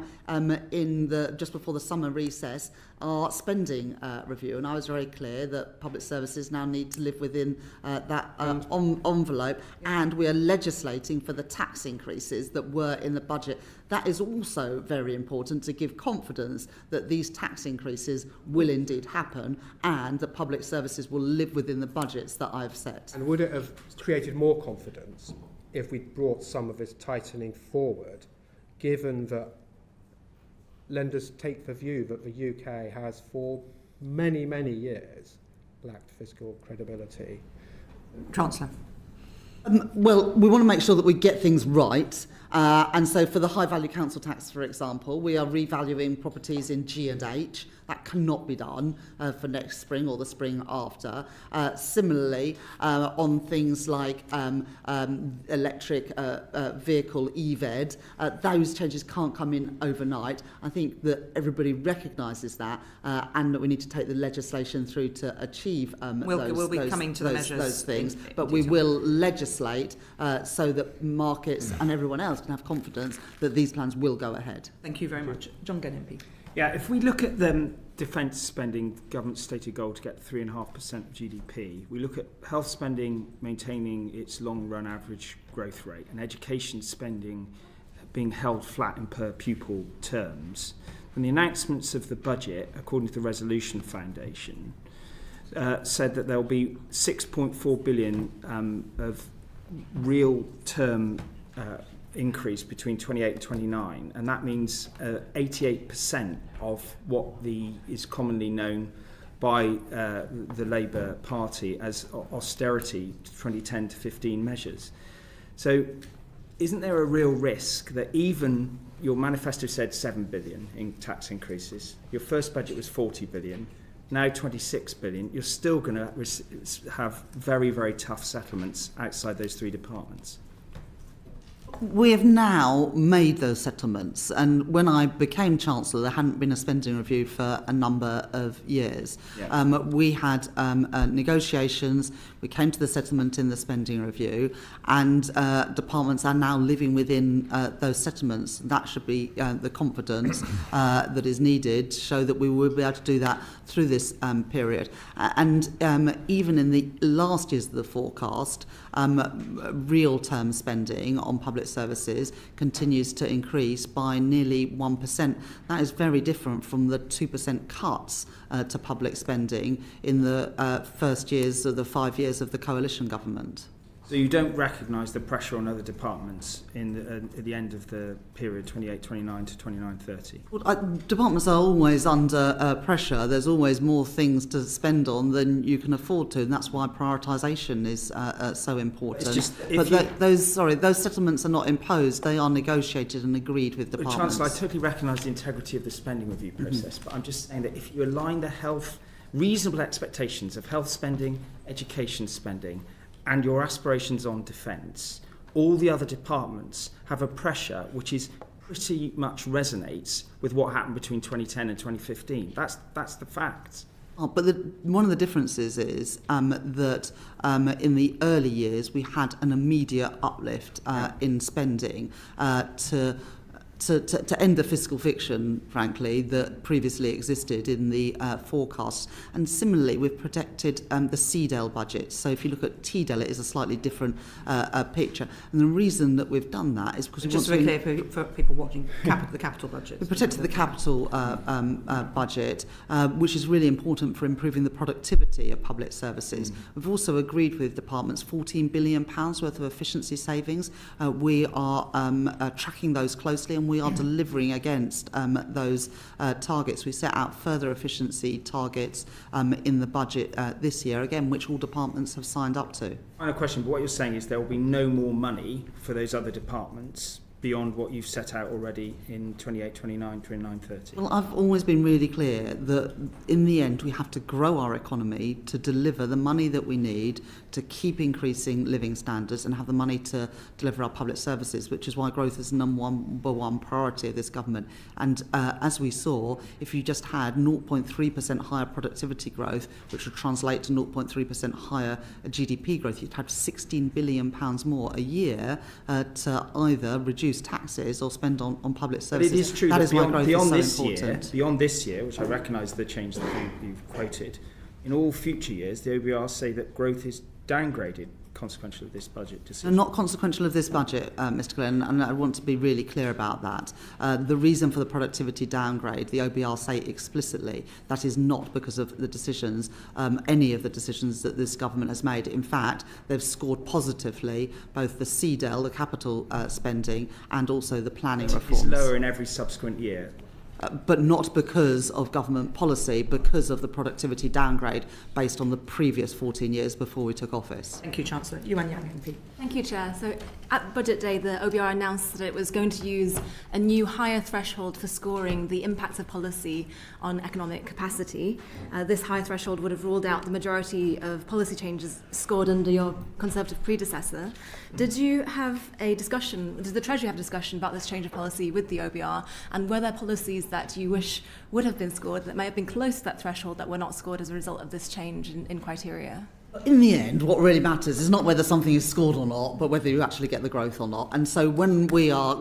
just before the summer recess our spending review, and I was very clear that public services now need to live within that envelope, and we are legislating for the tax increases that were in the budget. That is also very important to give confidence that these tax increases will indeed happen, and that public services will live within the budgets that I've set. And would it have created more confidence if we brought some of this tightening forward, given that lenders take the view that the UK has for many, many years lacked fiscal credibility? Chancellor. Well, we want to make sure that we get things right. And so for the high value council tax, for example, we are revaluing properties in G and H. That cannot be done for next spring or the spring after. Similarly, on things like electric vehicle EVED, those changes can't come in overnight. I think that everybody recognises that, and that we need to take the legislation through to achieve those things. But we will legislate so that markets and everyone else can have confidence that these plans will go ahead. Thank you very much. John Gunn MP. Yeah, if we look at the defence spending, the government's stated goal to get 3.5% of GDP, we look at health spending maintaining its long-run average growth rate and education spending being held flat in per pupil terms. And the announcements of the budget, according to the Resolution Foundation, said that there will be 6.4 billion of real term increase between 28 and 29, and that means 88% of what is commonly known by the Labour Party as austerity 2010 to 15 measures. So isn't there a real risk that even your manifesto said 7 billion in tax increases, your first budget was 40 billion, now 26 billion, you're still going to have very, very tough settlements outside those three departments? We have now made those settlements, and when I became Chancellor, there hadn't been a spending review for a number of years. Yeah. We had negotiations, we came to the settlement in the spending review, and departments are now living within those settlements. That should be the confidence that is needed to show that we will be able to do that through this period. And even in the last years of the forecast, real term spending on public services continues to increase by nearly 1%. That is very different from the 2% cuts to public spending in the first years of the 5 years of the coalition government. So you don't recognise the pressure on other departments at the end of the period 28-29 to 29-30? Well, departments are always under pressure. There's always more things to spend on than you can afford to, and that's why prioritisation is so important. Those settlements are not imposed; they are negotiated and agreed with departments. Chancellor, I totally recognise the integrity of the spending review process, but I'm just saying that if you align the reasonable expectations of health spending, education spending, and your aspirations on defence, all the other departments have a pressure which is pretty much resonates with what happened between 2010 and 2015. That's the fact. But one of the differences is that in the early years we had an immediate uplift in spending to end the fiscal fiction, frankly, that previously existed in the forecasts. And similarly, we've protected the CDEL budget. So if you look at TDEL, it is a slightly different picture. And the reason that we've done that is because we just want to... Just very clear for people watching, the capital budget. We protected the capital budget, which is really important for improving the productivity of public services. We've also agreed with departments £14 billion worth of efficiency savings. We are tracking those closely, and we are delivering against those targets. We set out further efficiency targets in the budget this year, again, which all departments have signed up to. Final question, but what you're saying is there will be no more money for those other departments beyond what you've set out already in 28, 29, 29, 30? Well, I've always been really clear that in the end we have to grow our economy to deliver the money that we need to keep increasing living standards and have the money to deliver our public services, which is why growth is the number one priority of this government. And as we saw, if you just had 0.3% higher productivity growth, which would translate to 0.3% higher GDP growth, you'd have £16 billion more a year to either reduce taxes or spend on public services. But it is true that beyond this year, which I recognise the change that you've quoted, in all future years, the OBR say that growth is downgraded consequential of this budget decision. Not consequential of this budget, Mr. Glenn, and I want to be really clear about that. The reason for the productivity downgrade, the OBR say explicitly, that is not because of the decisions, any of the decisions that this government has made. In fact, they've scored positively both the CDEL, the capital spending, and also the planning reforms. It's lower in every subsequent year. But not because of government policy, because of the productivity downgrade based on the previous 14 years before we took office. Thank you, Chancellor. Yuan Yang MP. Thank you, Chair. So at Budget Day, the OBR announced that it was going to use a new higher threshold for scoring the impacts of policy on economic capacity. This higher threshold would have ruled out the majority of policy changes scored under your Conservative predecessor. Did you have a discussion, did the Treasury have a discussion about this change of policy with the OBR, and were there policies that you wish would have been scored that may have been close to that threshold that were not scored as a result of this change in criteria? In the end, what really matters is not whether something is scored or not, but whether you actually get the growth or not. And so when we are,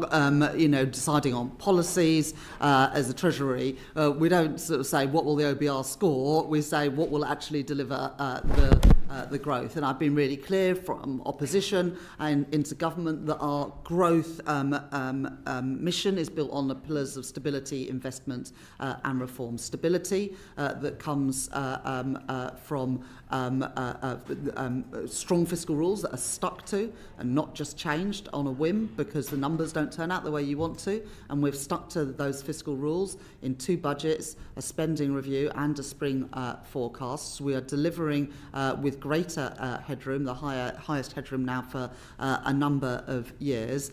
deciding on policies as the Treasury, we don't sort of say what will the OBR score. We say what will actually deliver the the growth. And I've been really clear from opposition and into government that our growth mission is built on the pillars of stability, investment and reform. Stability that comes from strong fiscal rules that are stuck to and not just changed on a whim because the numbers don't turn out the way you want to. And we've stuck to those fiscal rules in 2 budgets, a spending review and a spring forecast. We are delivering with greater headroom, the highest headroom now for a number of years.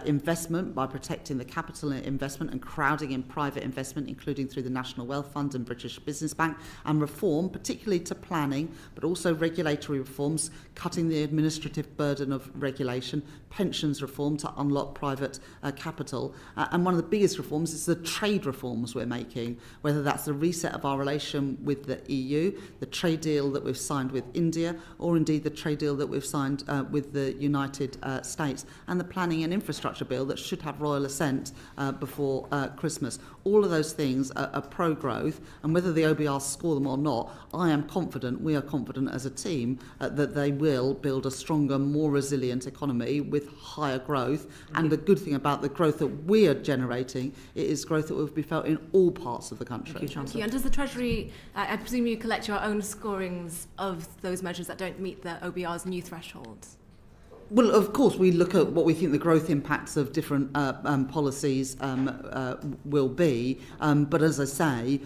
Investment by protecting the capital investment and crowding in private investment, including through the National Wealth Fund and British Business Bank, and reform, particularly to planning, but also regulatory reforms, cutting the administrative burden of regulation, pensions reform to unlock private capital. And one of the biggest reforms is the trade reforms we're making, whether that's the reset of our relation with the EU, the trade deal that we've signed with India, or indeed the trade deal that we've signed with the United States, and the planning and infrastructure bill that should have royal assent before Christmas. All of those things are pro-growth, and whether the OBR score them or not, I am confident, we are confident as a team, that they will build a stronger, more resilient economy with higher growth. And the good thing about the growth that we are generating, it is growth that will be felt in all parts of the country. Thank you, Chancellor. And does the Treasury, I presume you collect your own scorings of those measures that don't meet the OBR's new thresholds? Well, of course, we look at what we think the growth impacts of different policies will be. But as I say,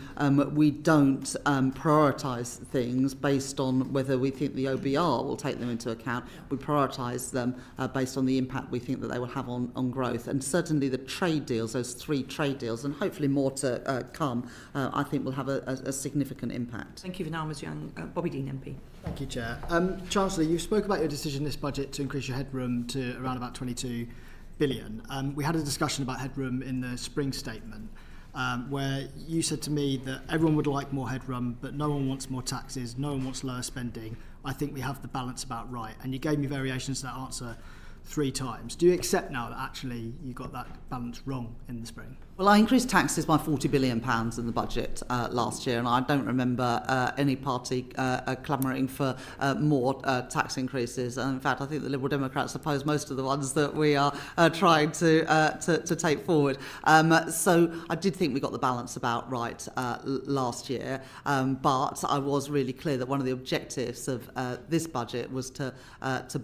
we don't prioritise things based on whether we think the OBR will take them into account. We prioritise them based on the impact we think that they will have on growth. And certainly the trade deals, those 3 trade deals, and hopefully more to come, I think will have a significant impact. Thank you for now, Ms Young. Bobby Dean MP. Thank you, Chair. Chancellor, you spoke about your decision in this budget to increase your headroom to around about 22 billion. We had a discussion about headroom in the spring statement, where you said to me that everyone would like more headroom, but no one wants more taxes, no one wants lower spending. I think we have the balance about right. And you gave me variations to that answer 3 times. Do you accept now that actually you got that balance wrong in the spring? Well, I increased taxes by £40 billion in the budget last year, and I don't remember any party clamouring for more tax increases. And in fact, I think the Liberal Democrats oppose most of the ones that we are trying to take forward. So I did think we got the balance about right last year, but I was really clear that one of the objectives of this budget was to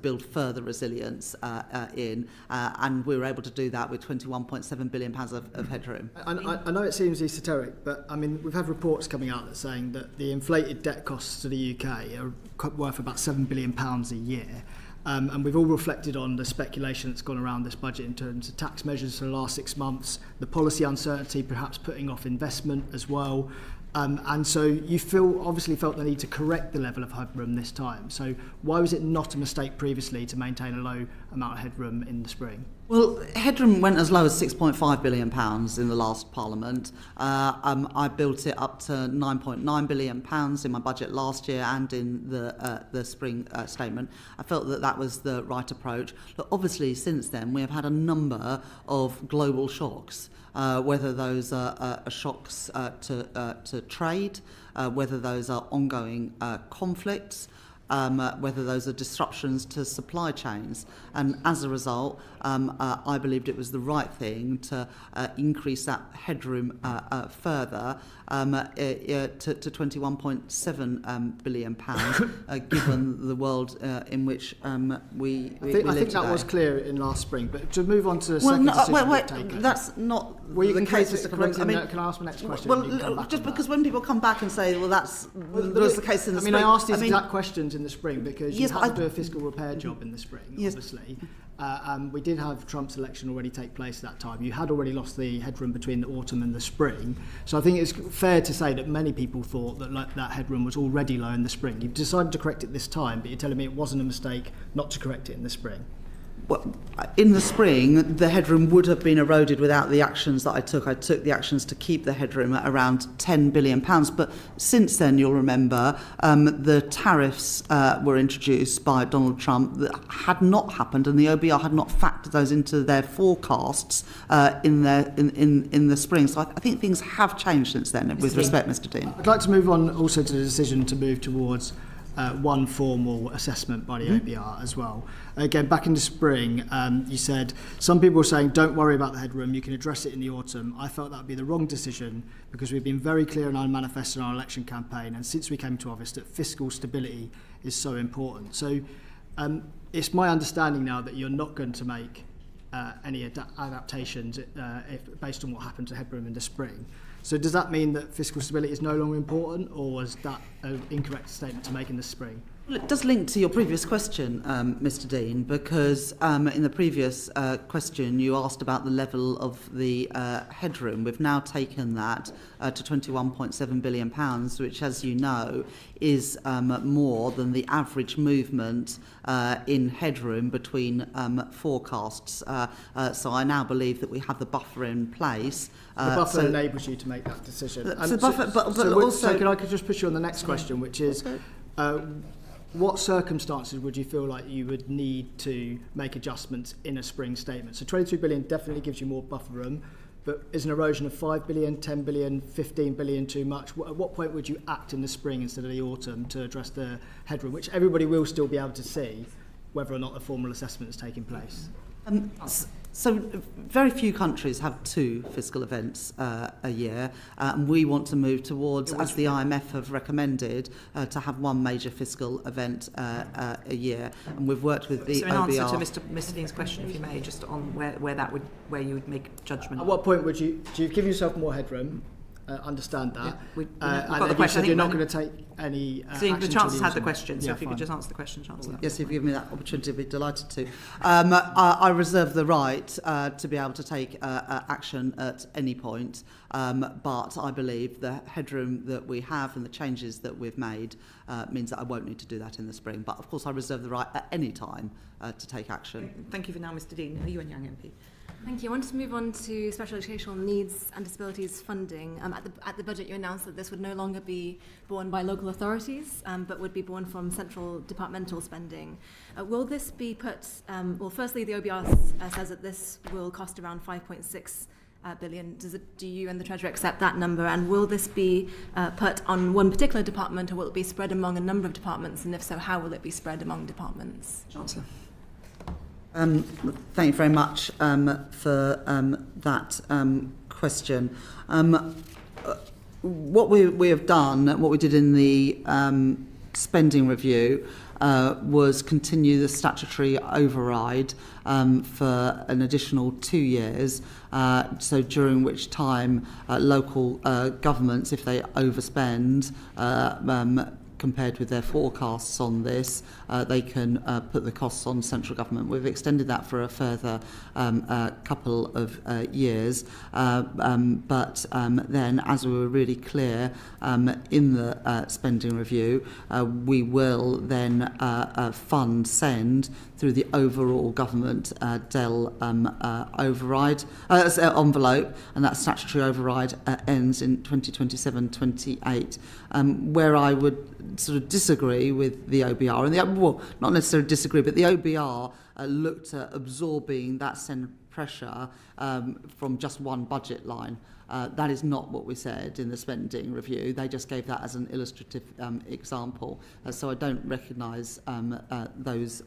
build further resilience and we were able to do that with £21.7 billion of headroom. I know it seems esoteric, but I mean we've had reports coming out that saying that the inflated debt costs to the UK are worth about £7 billion a year. And we've all reflected on the speculation that's gone around this budget in terms of tax measures for the last 6 months, the policy uncertainty perhaps putting off investment as well. And so you obviously felt the need to correct the level of headroom this time. So why was it not a mistake previously to maintain a low amount of headroom in the spring? Well, headroom went as low as £6.5 billion in the last Parliament. I built it up to £9.9 billion in my budget last year and in the spring statement. I felt that was the right approach. But obviously, since then, we have had a number of global shocks. Whether those are shocks to trade, whether those are ongoing conflicts, whether those are disruptions to supply chains. And as a result, I believed it was the right thing to increase that headroom further to £21.7 billion, given the world in which we live I think today. that was clear in last spring, but to move on to the second decision wait, taken. that's not Well, the case, Mr. Collins. Can I ask my next question? Well, just because when people come back and say, well, that was the case in the spring. I asked these exact questions in the spring because you had to do a fiscal repair job in the spring, yes. obviously. We did have Trump's election already take place at that time. You had already lost the headroom between the autumn and the spring. So I think it's fair to say that many people thought that that headroom was already low in the spring. You've decided to correct it this time, but you're telling me it wasn't a mistake not to correct it in the spring. Well, in the spring, the headroom would have been eroded without the actions that I took. I took the actions to keep the headroom at around £10 billion. But since then, you'll remember, the tariffs were introduced by Donald Trump that had not happened, and the OBR had not factored those into their forecasts in the spring. So I think things have changed since then, with respect, Mr. Dean. I'd like to move on also to the decision to move towards one formal assessment by the OBR as well. Again, back in the spring, you said some people were saying don't worry about the headroom, you can address it in the autumn. I felt that would be the wrong decision because we've been very clear in our manifesto and our election campaign, and since we came to office, that fiscal stability is so important. So it's my understanding now that you're not going to make any adaptations based on what happened to headroom in the spring. So does that mean that fiscal stability is no longer important, or was that an incorrect statement to make in the spring? Well, it does link to your previous question, Mr. Dean, because in the previous question you asked about the level of the headroom. We've now taken that to £21.7 billion, which, as you know, is more than the average movement in headroom between forecasts. So I now believe that we have the buffer in place. The buffer enables you to make that decision. So can I just push you on the next question, which is, what circumstances would you feel like you would need to make adjustments in a spring statement? So 23 billion definitely gives you more buffer room, but is an erosion of 5 billion, 10 billion, 15 billion too much? At what point would you act in the spring instead of the autumn to address the headroom, which everybody will still be able to see whether or not a formal assessment is taking place? So very few countries have two fiscal events a year, and we want to move towards, as the IMF have recommended, to have one major fiscal event a year. And we've worked with the OBR. So in answer to Mr. Dean's question, if you may, just on where you would make judgment. At what point would you give yourself more headroom? Understand that. Yeah, we've and got the question. You said you're not going to take any action. The Chancellor's had the question, so yeah, if you could just answer the question, Chancellor. Yes, if you give me that opportunity, I'd be delighted to. I reserve the right to be able to take action at any point, but I believe the headroom that we have and the changes that we've made means that I won't need to do that in the spring. But of course, I reserve the right at any time to take action. Thank you for now, Mr. Dean. Are you and Young MP? Thank you. I want to move on to special educational needs and disabilities funding. At the budget, you announced that this would no longer be borne by local authorities, but would be borne from central departmental spending. Will this be put, well, firstly, the OBR says that this will cost around 5.6 billion. Do you and the Treasury accept that number? And will this be put on one particular department, or will it be spread among a number of departments? And if so, how will it be spread among departments? Chancellor. Thank you very much for that question. What we have done, what we did in the spending review, was continue the statutory override for an additional 2 years, so during which time local governments, if they overspend, compared with their forecasts on this, they can put the costs on central government. We've extended that for a further couple of years, but then, as we were really clear in the spending review, we will then fund SEND through the overall government DEL override envelope, and that statutory override ends in 2027-28. Where I would sort of disagree with the OBR, and well, not necessarily disagree, but the OBR looked at absorbing that SEND pressure from just one budget line. That is not what we said in the spending review. They just gave that as an illustrative example. So I don't recognise those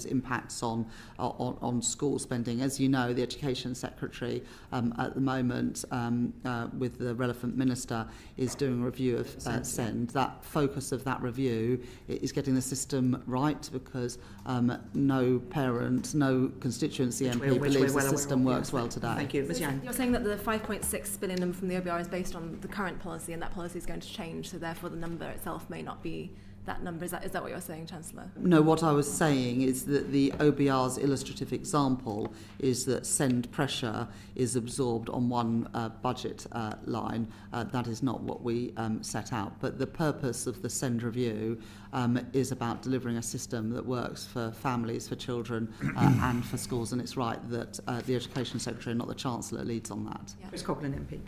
impacts on school spending. As you know, the Education Secretary at the moment, with the relevant minister, is doing a review of SEND. That focus of that review is getting the system right, because no parent, no constituency MP believes the system works well today. Thank you. Ms. Yang. You're saying that the 5.6 billion number from the OBR is based on the current policy, and that policy is going to change, so therefore the number itself may not be that number. Is that what you're saying, Chancellor? No, what I was saying is that the OBR's illustrative example is that SEND pressure is absorbed on one budget line. That is not what we set out. But the purpose of the SEND review is about delivering a system that works for families, for children and for schools. And it's right that the Education Secretary, not the Chancellor, leads on that. Ms. Coughlin MP.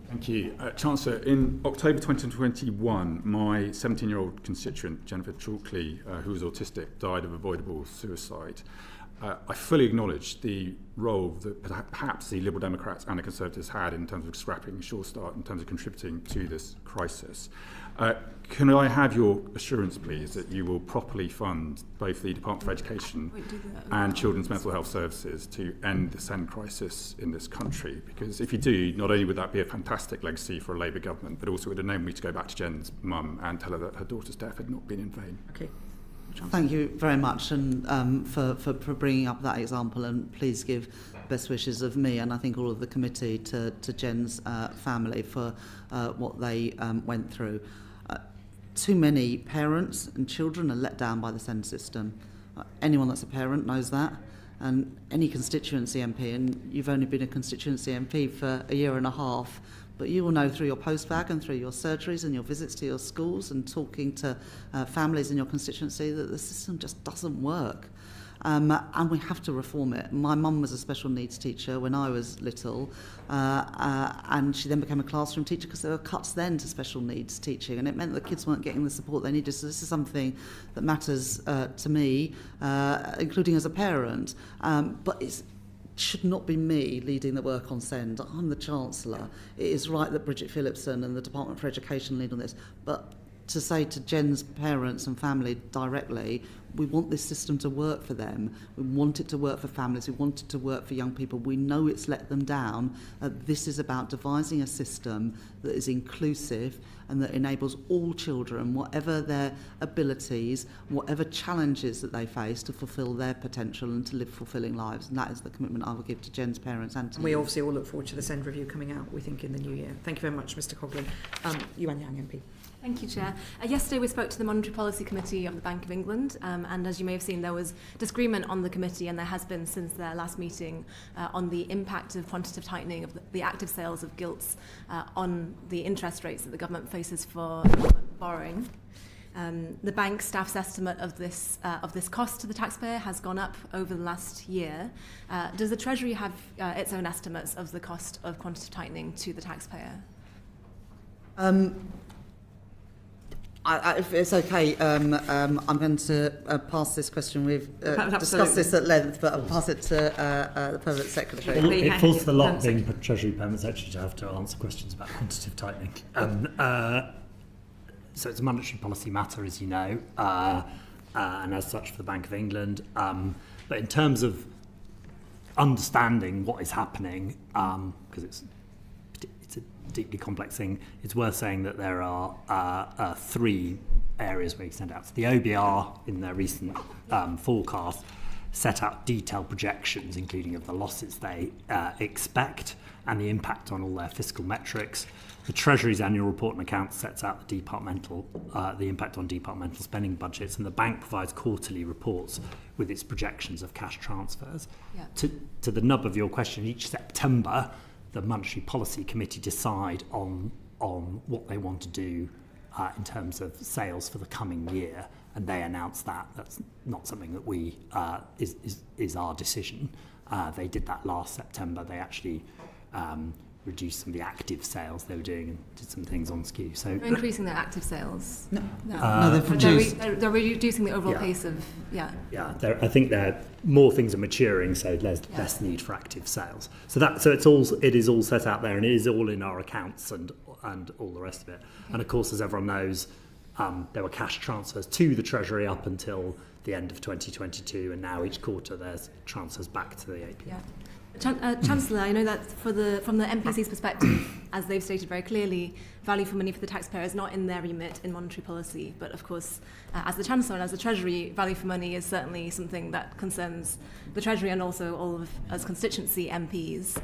Thank you. Chancellor, in October 2021, my 17-year-old constituent, Jennifer Chalkley, who was autistic, died of avoidable suicide. I fully acknowledge the role that perhaps the Liberal Democrats and the Conservatives had in terms of scrapping Sure Start, in terms of contributing to this crisis. Can I have your assurance, please, that you will properly fund both the Department for Education and Children's Mental Health Services to end the SEND crisis in this country? Because if you do, not only would that be a fantastic legacy for a Labour government, but also it would enable me to go back to Jen's mum and tell her that her daughter's death had not been in vain. Okay. Thank you very much, and for bringing up that example, and please give best wishes of me and I think all of the committee to Jen's family for what they went through. Too many parents and children are let down by the SEND system. Anyone that's a parent knows that, and any constituency MP, and you've only been a constituency MP for a year and a half, but you will know through your postbag and through your surgeries and your visits to your schools and talking to families in your constituency that the system just doesn't work. And we have to reform it. My mum was a special needs teacher when I was little, and she then became a classroom teacher because there were cuts then to special needs teaching, and it meant that kids weren't getting the support they needed. So this is something that matters to me, including as a parent, but it should not be me leading the work on SEND. I'm the Chancellor. It is right that Bridget Phillipson and the Department for Education lead on this, but to say to Jen's parents and family directly, we want this system to work for them. We want it to work for families. We want it to work for young people. We know it's let them down. This is about devising a system that is inclusive and that enables all children, whatever their abilities, whatever challenges that they face, to fulfil their potential and to live fulfilling lives. And that is the commitment I will give to Jen's parents and to We you. obviously all look forward to the SEND review coming out, we think, in the new year. Thank you very much, Mr Coghlan. Yuan Yang MP. Thank you, Chair. Yesterday we spoke to the Monetary Policy Committee of the Bank of England, and as you may have seen, there was disagreement on the committee, and there has been since their last meeting, on the impact of quantitative tightening of the active sales of gilts on the interest rates that the government faces for government borrowing. The bank staff's estimate of this cost to the taxpayer has gone up over the last year. Does the Treasury have its own estimates of the cost of quantitative tightening to the taxpayer? If it's okay, I'm going to pass this question. We've discussed this at length, but I'll pass it to the Permanent Secretary. It falls to the lot being Treasury Permanent Secretary to have to answer questions about quantitative tightening. So it's a monetary policy matter, as you know, and as such for the Bank of England. But in terms of understanding what is happening, because it's a deeply complex thing, it's worth saying that there are three areas where you send out. So the OBR, in their recent forecast, set out detailed projections, including of the losses they expect and the impact on all their fiscal metrics. The Treasury's annual report and accounts sets out the impact on departmental spending budgets, and the bank provides quarterly reports with its projections of cash transfers. Yeah. To the nub of your question, each September, the Monetary Policy Committee decide on what they want to do in terms of sales for the coming year, and they announce that. That's not something that we is our decision. They did that last September. They actually reduced some of the active sales they were doing and did some things on skew. So they're increasing their active sales. No, they've reduced. They're reducing the overall pace of I think more things are maturing, so there's less need for active sales. So it is all set out there, and it is all in our accounts and all the rest of it. Okay. And of course, as everyone knows, there were cash transfers to the Treasury up until the end of 2022, and now each quarter there's transfers back to the APM. Yeah. Chancellor, I know that from the MPC's perspective, as they've stated very clearly, value for money for the taxpayer is not in their remit in monetary policy. But of course, as the Chancellor and as the Treasury, value for money is certainly something that concerns the Treasury and also all of us constituency MPs.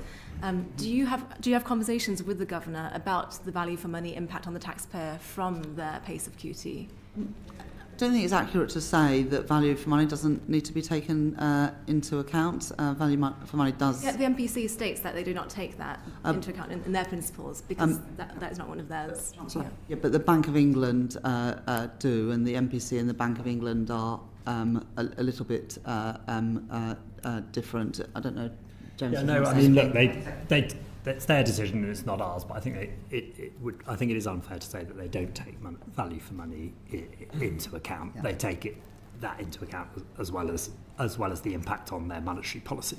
Do you have conversations with the Governor about the value for money impact on the taxpayer from their pace of QT? I don't think it's accurate to say that value for money doesn't need to be taken into account. Value for money does. Yeah, the MPC states that they do not take that into account in their principles because that is not one of theirs. Yeah, but the Bank of England do, and the MPC and the Bank of England are a little bit different. I don't know, James. Yeah, no, I mean, look, it's their decision and it's not ours, but I think I think it is unfair to say that they don't take value for money into account. Yeah. They take it that into account as well as the impact on their monetary policy.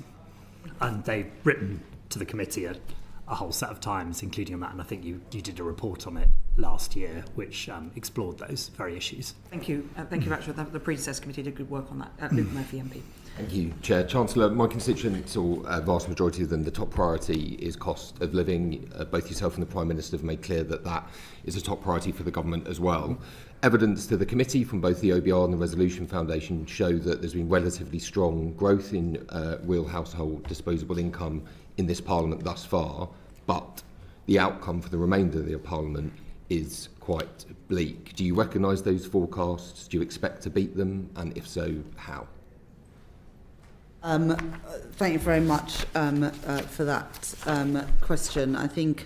And they've written to the committee a whole set of times, including on that, and I think you did a report on it last year, which explored those very issues. Thank you. Thank you, Rachel. The predecessor committee did good work on that. Luke Murphy, MP. Thank you, Chair. Chancellor, my constituents, or a vast majority of them, the top priority is cost of living. Both yourself and the Prime Minister have made clear that that is a top priority for the government as well. Evidence to the committee from both the OBR and the Resolution Foundation show that there's been relatively strong growth in real household disposable income in this Parliament thus far, but the outcome for the remainder of the Parliament is quite bleak. Do you recognise those forecasts? Do you expect to beat them? And if so, how? Thank you very much for that question. I think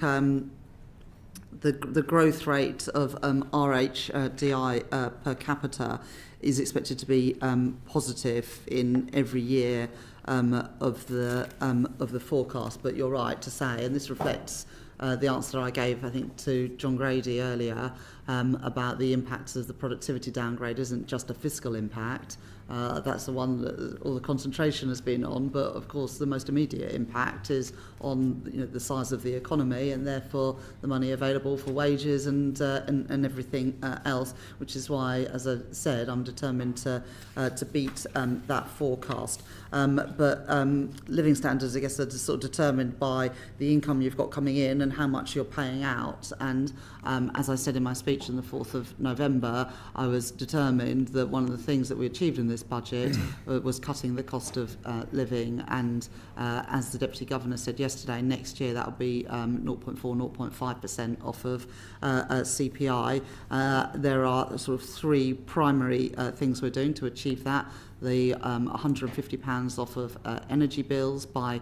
the growth rate of RHDI per capita is expected to be positive in every year of the forecast. But you're right to say, and this reflects the answer I gave, I think, to John Grady earlier about the impacts of the productivity downgrade isn't just a fiscal impact. That's the one that all the concentration has been on, but of course the most immediate impact is on the size of the economy, and therefore the money available for wages and everything else, which is why, as I said, I'm determined to beat that forecast. But living standards, I guess, are sort of determined by the income you've got coming in and how much you're paying out. And as I said in my speech on the 4th of November, I was determined that one of the things that we achieved in this budget was cutting the cost of living. And as the Deputy Governor said yesterday, next year that will be 0.4-0.5% off of CPI. There are sort of three primary things we're doing to achieve that. The £150 off of energy bills by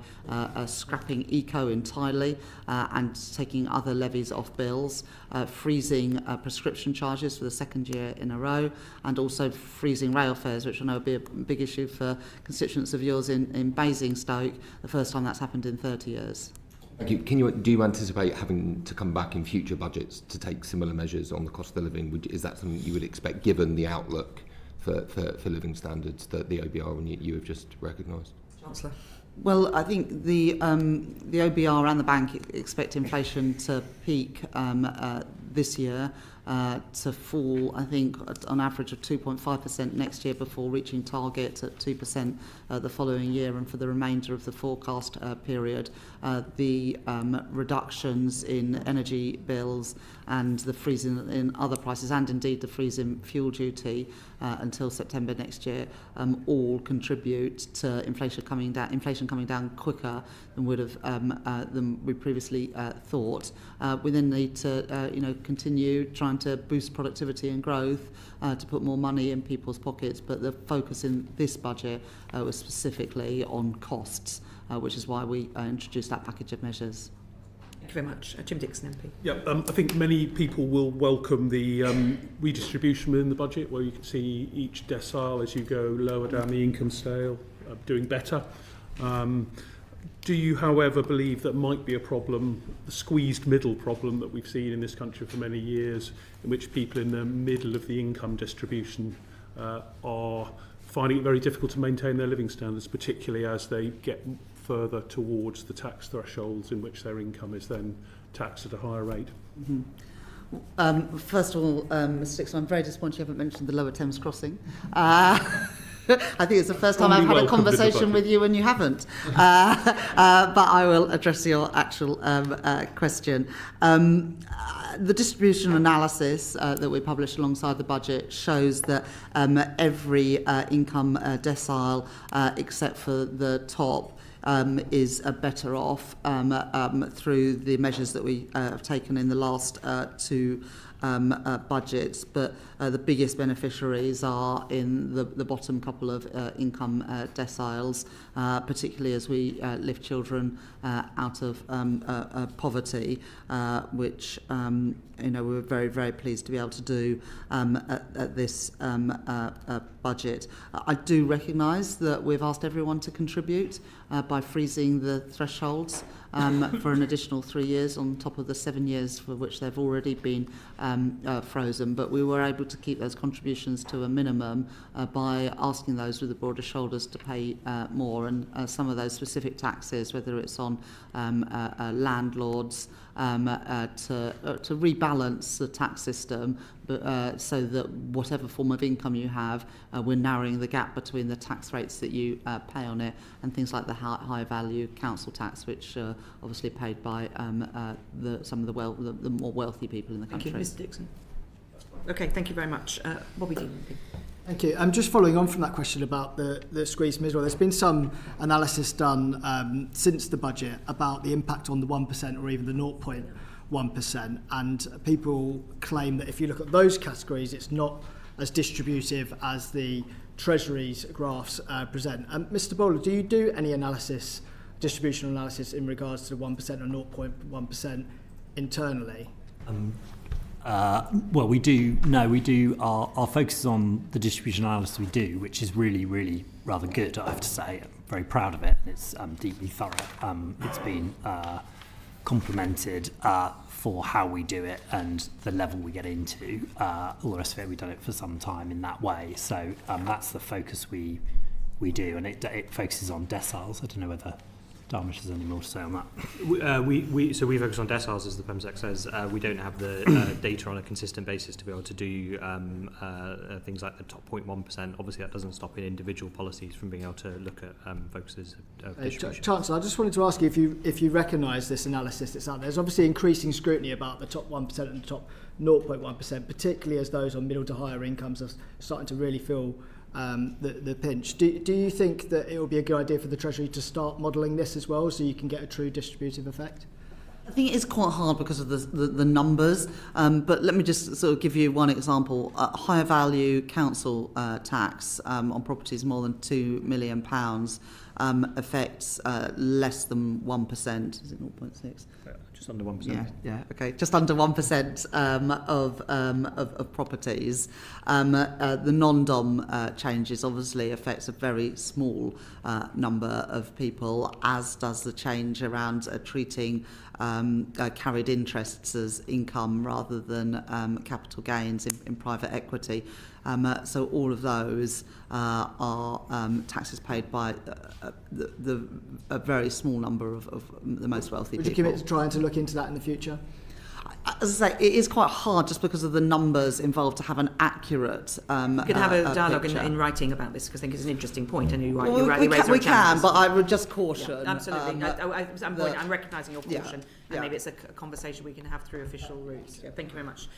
scrapping eco entirely and taking other levies off bills, freezing prescription charges for the second year in a row, and also freezing rail fares, which I know will be a big issue for constituents of yours in Basingstoke, the first time that's happened in 30 years. Thank you. Do you anticipate having to come back in future budgets to take similar measures on the cost of living? Is that something you would expect, given the outlook for living standards that the OBR and you have just recognised? Chancellor. Well, I think the OBR and the bank expect inflation to peak this year, to fall, I think, on average of 2.5% next year before reaching target at 2% the following year. And for the remainder of the forecast period, the reductions in energy bills and the freeze in other prices, and indeed the freeze in fuel duty until September next year, all contribute to inflation coming down quicker than would have than we previously thought. We then need to continue trying to boost productivity and growth to put more money in people's pockets, but the focus in this budget was specifically on costs, which is why we introduced that package of measures. Thank you very much. Jim Dixon, MP. Yeah, I think many people will welcome the redistribution within the budget, where you can see each decile as you go lower down the income scale doing better. Do you, however, believe that might be a problem, the squeezed middle problem that we've seen in this country for many years, in which people in the middle of the income distribution are finding it very difficult to maintain their living standards, particularly as they get further towards the tax thresholds in which their income is then taxed at a higher rate? Mm-hmm. First of all, Mr Dixon, I'm very disappointed you haven't mentioned the Lower Thames crossing. I think it's the first time I've had a conversation with you and you haven't. But I will address your actual question. The distribution analysis that we published alongside the budget shows that every income decile, except for the top, is better off through the measures that we have taken in the last two budgets, but the biggest beneficiaries are in the bottom couple of income deciles, particularly as we lift children out of poverty, which we're very, very pleased to be able to do at this budget. I do recognise that we've asked everyone to contribute by freezing the thresholds for an additional 3 years on top of the 7 years for which they've already been frozen. But we were able to keep those contributions to a minimum by asking those with the broader shoulders to pay more. And some of those specific taxes, whether it's on landlords, to rebalance the tax system, but, so that whatever form of income you have, we're narrowing the gap between the tax rates that you pay on it and things like the high value council tax, which obviously paid by some of the more wealthy people in the country. Thank you, Mr Dixon. Okay, thank you very much. Bobby Dean. Thank you. Just following on from that question about the squeeze from Israel, there's been some analysis done since the budget about the impact on the 1% or even the 0.1%, and people claim that if you look at those categories, it's not as distributive as the Treasury's graphs present. Mr Bowler, do you do any analysis, distributional analysis, in regards to the 1% or 0.1% internally? Well, we do. No, we do. Our focus is on the distribution analysis we do, which is really, really rather good, I have to say. I'm very proud of it, and it's deeply thorough. It's been complimented for how we do it and the level we get into. All the rest of it, we've done it for some time in that way. So that's the focus we do, and it focuses on deciles. I don't know whether Darmish has any more to say on that. So we focus on deciles, as the PEMSEC says. We don't have the data on a consistent basis to be able to do things like the top 0.1%. Obviously, that doesn't stop individual policies from being able to look at focuses of distribution. Chancellor, I just wanted to ask you if you recognise this analysis that's out there. There's obviously increasing scrutiny about the top 1% and the top 0.1%, particularly as those on middle to higher incomes are starting to really feel the pinch. Do you think that it would be a good idea for the Treasury to start modelling this as well, so you can get a true distributive effect? I think it is quite hard because of the numbers, but let me just sort of give you one example. Higher value council tax on properties more than £2 million affects less than 1%. Is it 0.6? Just under 1%. Yeah, okay, just under 1% of properties. The non-dom changes obviously affects a very small number of people, as does the change around treating carried interests as income rather than capital gains in private equity. So all of those are taxes paid by a very small number of the most wealthy people. Would you commit to trying to look into that in the future? As I say, it is quite hard just because of the numbers involved to have an accurate You could have a dialogue in writing about this, because I think it's an interesting point, and you rightly raise we can, but I would just caution. Yeah, absolutely. I'm recognising your caution, and maybe it's a conversation we can have through official routes. Yeah, thank you very much,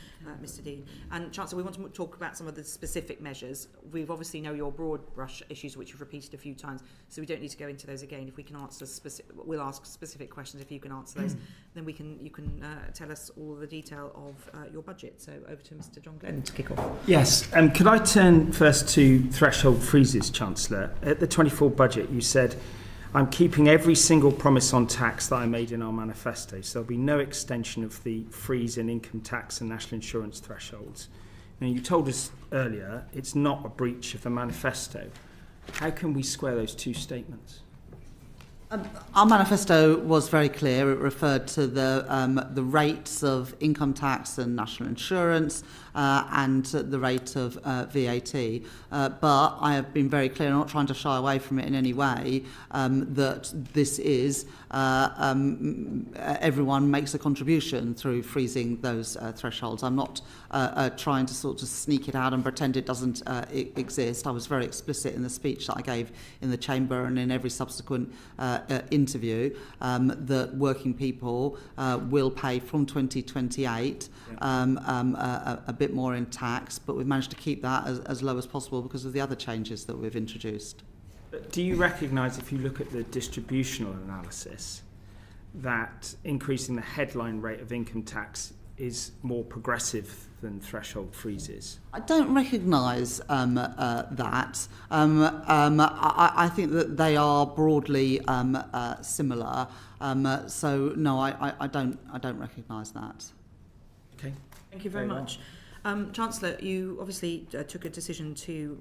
Mr Dean. And Chancellor, we want to talk about some of the specific measures. We've obviously know your broad brush issues, which you've repeated a few times, so we don't need to go into those again. If we can answer we'll ask specific questions. If you can answer those, then you can tell us all the detail of your budget. So over to Mr John Glenn to kick off. Yes, could I turn first to threshold freezes, Chancellor? At the 24 budget, you said, I'm keeping every single promise on tax that I made in our manifesto, so there'll be no extension of the freeze in income tax and national insurance thresholds. Now, you told us earlier it's not a breach of the manifesto. How can we square those two statements? Our manifesto was very clear. It referred to the rates of income tax and national insurance and the rate of VAT. But I have been very clear, I'm not trying to shy away from it in any way, that this is everyone makes a contribution through freezing those thresholds. I'm not trying to sort of sneak it out and pretend it doesn't exist. I was very explicit in the speech that I gave in the Chamber and in every subsequent interview that working people will pay from 2028 a bit more in tax, but we've managed to keep that as low as possible because of the other changes that we've introduced. But do you recognise, if you look at the distributional analysis, that increasing the headline rate of income tax is more progressive than threshold freezes? I don't recognise that. I think that they are broadly similar. So no, I don't recognise that. Okay. Thank you very much. Chancellor, you obviously took a decision to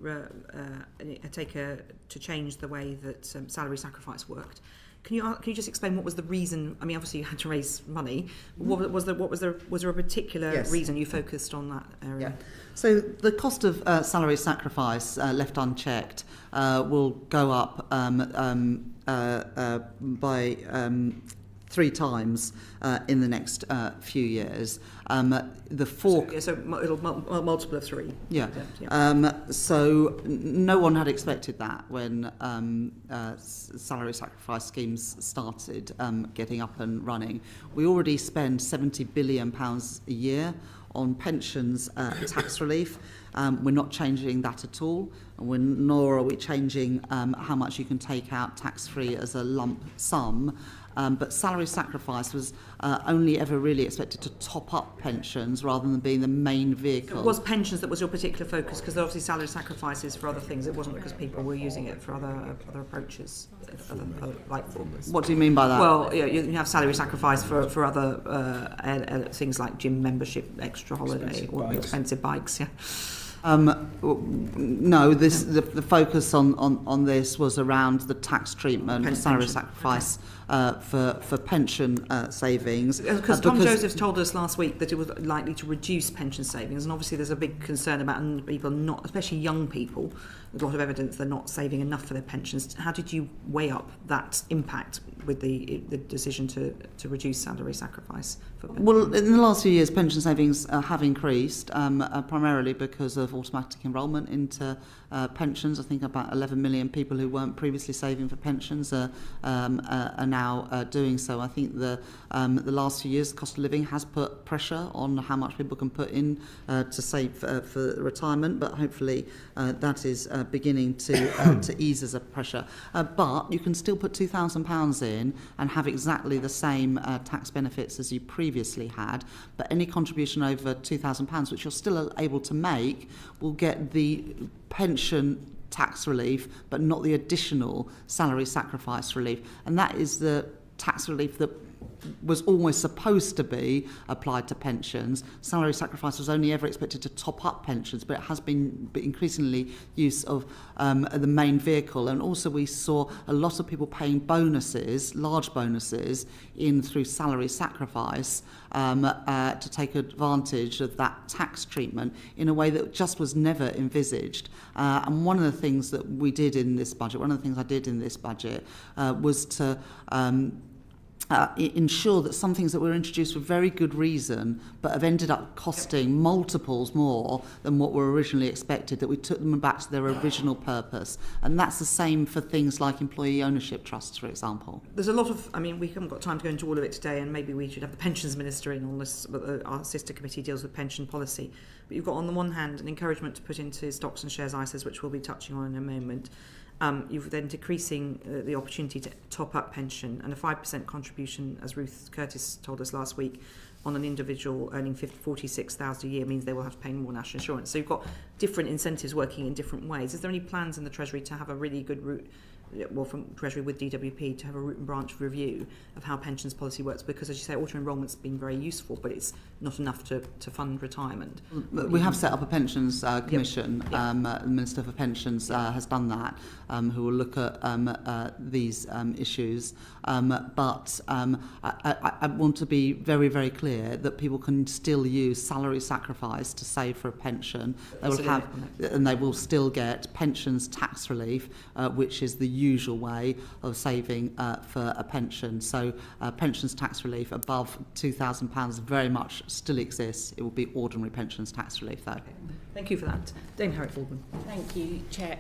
change the way that salary sacrifice worked. Can you just explain what was the reason? I mean, obviously you had to raise money. Was there a particular reason you focused on that area? Yeah. So the cost of salary sacrifice left unchecked will go up by 3 times in the next few years. So it'll multiple of 3. Yeah. So no one had expected that when salary sacrifice schemes started getting up and running. We already spend £70 billion a year on pensions tax relief. We're not changing that at all, nor are we changing how much you can take out tax-free as a lump sum. But salary sacrifice was only ever really expected to top up pensions rather than being the main vehicle. It was pensions that was your particular focus, because obviously salary sacrifice is for other things. It wasn't because people were using it for other approaches. What do you mean by that? Well, you have salary sacrifice for other things like gym membership, extra holiday, or expensive bikes. Yeah. No, the focus on this was around the tax treatment for salary sacrifice for pension savings. Because Tom Josephs told us last week that it was likely to reduce pension savings, and obviously there's a big concern about people not, especially young people. There's a lot of evidence they're not saving enough for their pensions. How did you weigh up that impact with the decision to reduce salary sacrifice for pensions? Well, in the last few years, pension savings have increased, primarily because of automatic enrolment into pensions. I think about 11 million people who weren't previously saving for pensions are now doing so. I think the last few years, the cost of living has put pressure on how much people can put in to save for retirement, but hopefully that is beginning to ease as a pressure. But you can still put £2,000 in and have exactly the same tax benefits as you previously had, but any contribution over £2,000, which you're still able to make, will get the pension tax relief, but not the additional salary sacrifice relief. And that is the tax relief that was always supposed to be applied to pensions. Salary sacrifice was only ever expected to top up pensions, but it has been increasingly use of the main vehicle. And also we saw a lot of people paying bonuses, large bonuses, in through salary sacrifice to take advantage of that tax treatment in a way that just was never envisaged. And one of the things that we did in this budget, one of the things I did in this budget was to ensure that some things that were introduced for very good reason but have ended up costing multiples more than what were originally expected, that we took them back to their original purpose. And that's the same for things like employee ownership trusts, for example. There's a lot of, I mean, we haven't got time to go into all of it today, and maybe we should have the pensions minister in on this, but our sister committee deals with pension policy. But you've got on the one hand an encouragement to put into stocks and shares ISAs, which we'll be touching on in a moment. You've then decreasing the opportunity to top up pension, and a 5% contribution, as Ruth Curtis told us last week, on an individual earning $46,000 a year means they will have to pay more national insurance. So you've got different incentives working in different ways. Is there any plans in the Treasury to have a really good route, well, from Treasury with DWP, to have a root and branch review of how pensions policy works? Because, as you say, auto-enrolment's been very useful, but it's not enough to fund retirement. We have set up a pensions commission. The Minister for Pensions has done that, who will look at these issues. But I want to be very, very clear that people can still use salary sacrifice to save for a pension. They will have, and they will still get pensions tax relief, which is the usual way of saving for a pension. So pensions tax relief above £2,000 very much still exists. It will be ordinary pensions tax relief, though. Thank you for that. Dame Harriet Baldwin. Thank you, Chair.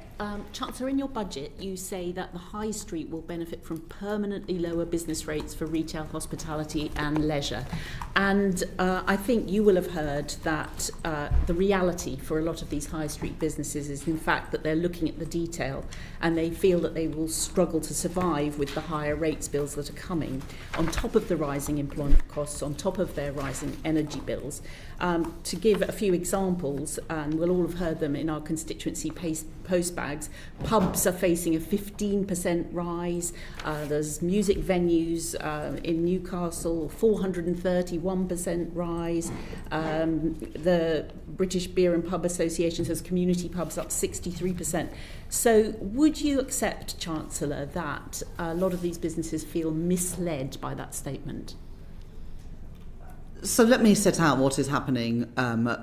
Chancellor, in your budget, you say that the High Street will benefit from permanently lower business rates for retail, hospitality and leisure. And I think you will have heard that the reality for a lot of these High Street businesses is, in fact, that they're looking at the detail and they feel that they will struggle to survive with the higher rates bills that are coming, on top of the rising employment costs, on top of their rising energy bills. To give a few examples, and we'll all have heard them in our constituency postbags, pubs are facing a 15% rise. There's music venues in Newcastle, 431% rise. The British Beer and Pub Association says community pubs up 63%. So would you accept, Chancellor, that a lot of these businesses feel misled by that statement? So let me set out what is happening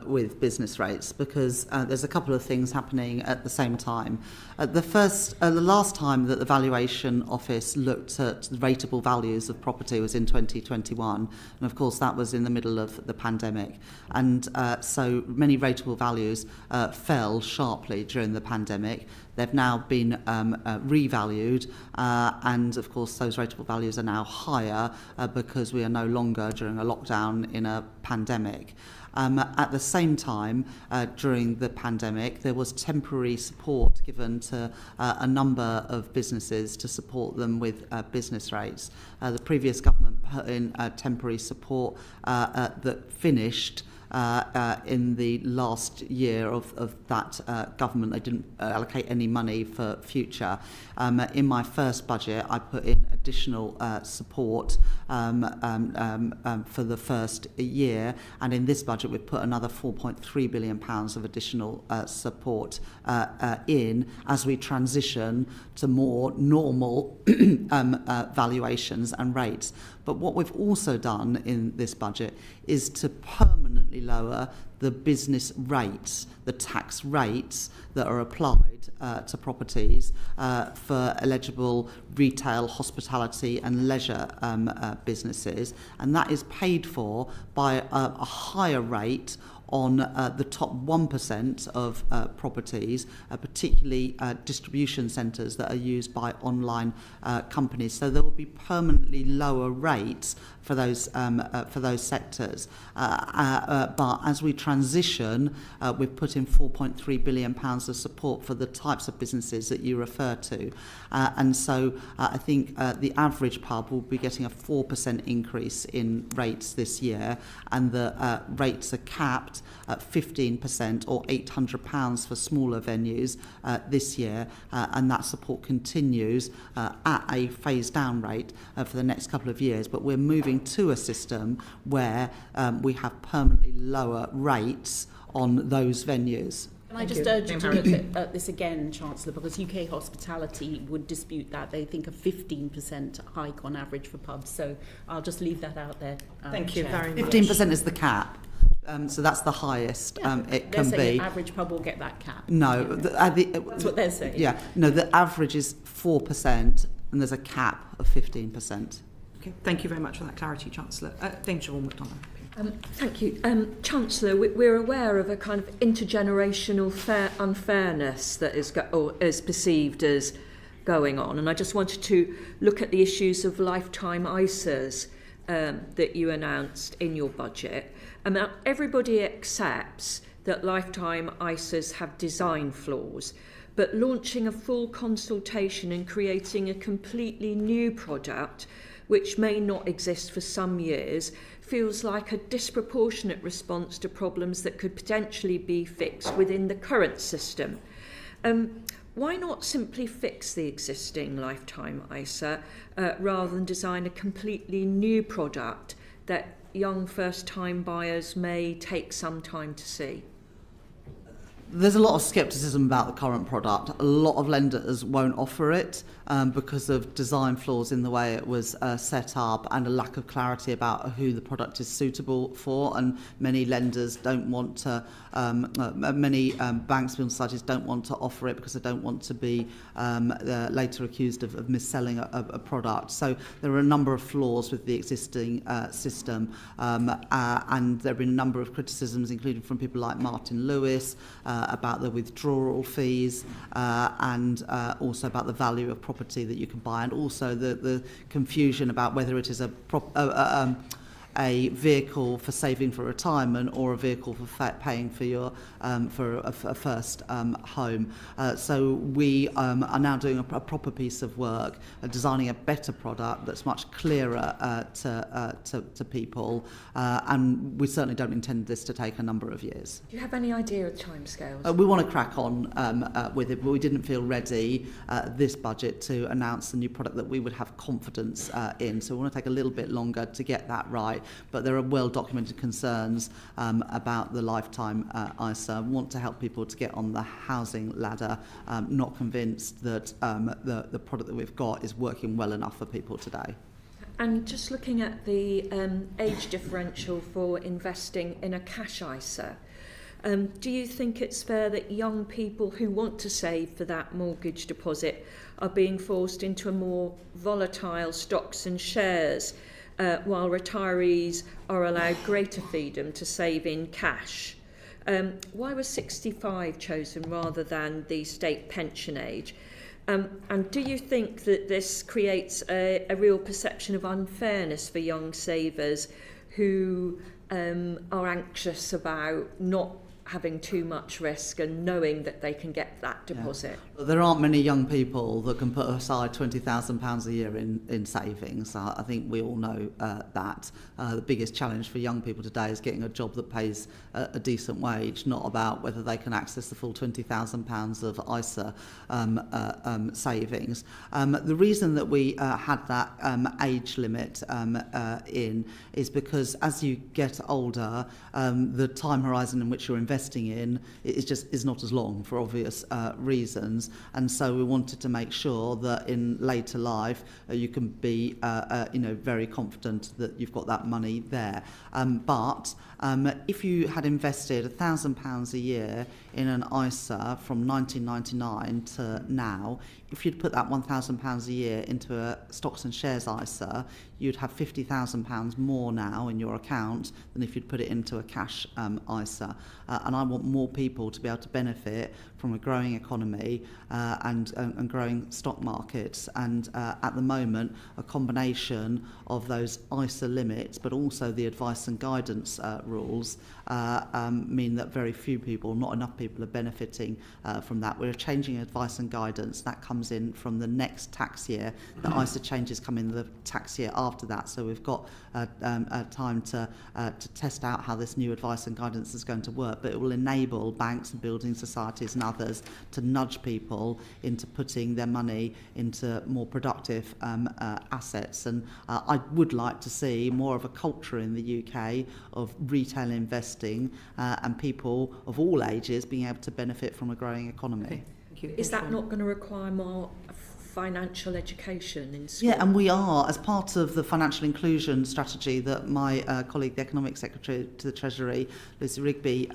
with business rates, because there's a couple of things happening at the same time. The last time that the Valuation Office looked at rateable values of property was in 2021, and of course that was in the middle of the pandemic, and so many rateable values fell sharply during the pandemic. They've now been revalued, and of course those rateable values are now higher because we are no longer during a lockdown in a pandemic. At the same time, during the pandemic, there was temporary support given to a number of businesses to support them with business rates. The previous government put in temporary support that finished in the last year of that government. They didn't allocate any money for future. In my first budget, I put in additional support for the first year, and in this budget we've put another £4.3 billion of additional support in as we transition to more normal valuations and rates. But what we've also done in this budget is to permanently lower the business rates, the tax rates that are applied to properties for eligible retail, hospitality and leisure businesses, and that is paid for by a higher rate on the top 1% of properties, particularly distribution centres that are used by online companies. So there will be permanently lower rates for those sectors. But as we transition, we've put in £4.3 billion of support for the types of businesses that you refer to. And so I think the average pub will be getting a 4% increase in rates this year, and the rates are capped at 15% or £800 for smaller venues this year, and that support continues at a phased down rate for the next couple of years. But we're moving to a system where we have permanently lower rates on those venues. Can I just urge you to look at this again, Chancellor, because UK Hospitality would dispute that. They think a 15% hike on average for pubs. So I'll just leave that out there. Thank you very much. 15% is the cap. So that's the highest it can be. The average pub will get that cap. No. That's what they're saying. Yeah. No, the average is 4% and there's a cap of 15%. Okay. Thank you very much for that clarity, Chancellor. Dame Siobhan McDonald. Thank you. Chancellor, we're aware of a kind of intergenerational unfairness that is perceived as going on, and I just wanted to look at the issues of lifetime ISAs that you announced in your budget. Now, everybody accepts that lifetime ISAs have design flaws, but launching a full consultation and creating a completely new product, which may not exist for some years, feels like a disproportionate response to problems that could potentially be fixed within the current system. Why not simply fix the existing lifetime ISA rather than design a completely new product that young first-time buyers may take some time to see? There's a lot of scepticism about the current product. A lot of lenders won't offer it because of design flaws in the way it was set up and a lack of clarity about who the product is suitable for. And many lenders don't want to, many banks and societies don't want to offer it because they don't want to be later accused of mis-selling a product. So there are a number of flaws with the existing system, and there have been a number of criticisms, including from people like Martin Lewis, about the withdrawal fees and also about the value of property that you can buy, and also the confusion about whether it is a a vehicle for saving for retirement or a vehicle for paying for your for a first home. So we are now doing a proper piece of work, designing a better product that's much clearer to people, and we certainly don't intend this to take a number of years. Do you have any idea of timescales? We want to crack on with it, but we didn't feel ready this budget to announce a new product that we would have confidence in. So we want to take a little bit longer to get that right. But there are well-documented concerns about the lifetime ISA. We want to help people to get on the housing ladder. Not convinced that the product that we've got is working well enough for people today. And just looking at the age differential for investing in a cash ISA, do you think it's fair that young people who want to save for that mortgage deposit are being forced into a more volatile stocks and shares, while retirees are allowed greater freedom to save in cash? Why was 65 chosen rather than the state pension age? And do you think that this creates a real perception of unfairness for young savers who are anxious about not having too much risk and knowing that they can get that deposit? Yeah. There aren't many young people that can put aside £20,000 a year in savings. I think we all know that. The biggest challenge for young people today is getting a job that pays a decent wage, not about whether they can access the full £20,000 of ISA savings. The reason that we had that age limit in is because as you get older, the time horizon in which you're investing in is not as long for obvious reasons, and so we wanted to make sure that in later life you can be very confident that you've got that money there. But if you had invested £1,000 a year in an ISA from 1999 to now, if you'd put that £1,000 a year into a stocks and shares ISA, you'd have £50,000 more now in your account than if you'd put it into a cash ISA. And I want more people to be able to benefit from a growing economy and growing stock markets. And at the moment, a combination of those ISA limits, but also the advice and guidance rules, mean that very few people, not enough people, are benefiting from that. We're changing advice and guidance. That comes in from the next tax year. The ISA changes come in the tax year after that. So we've got time to test out how this new advice and guidance is going to work. But it will enable banks and building societies and others to nudge people into putting their money into more productive assets. And I would like to see more of a culture in the UK of retail investing and people of all ages being able to benefit from a growing economy. Okay. Thank you. Is that not going to require more financial education in school? Yeah, and we are, as part of the financial inclusion strategy that my colleague, the Economic Secretary to the Treasury, Lucy Rigby,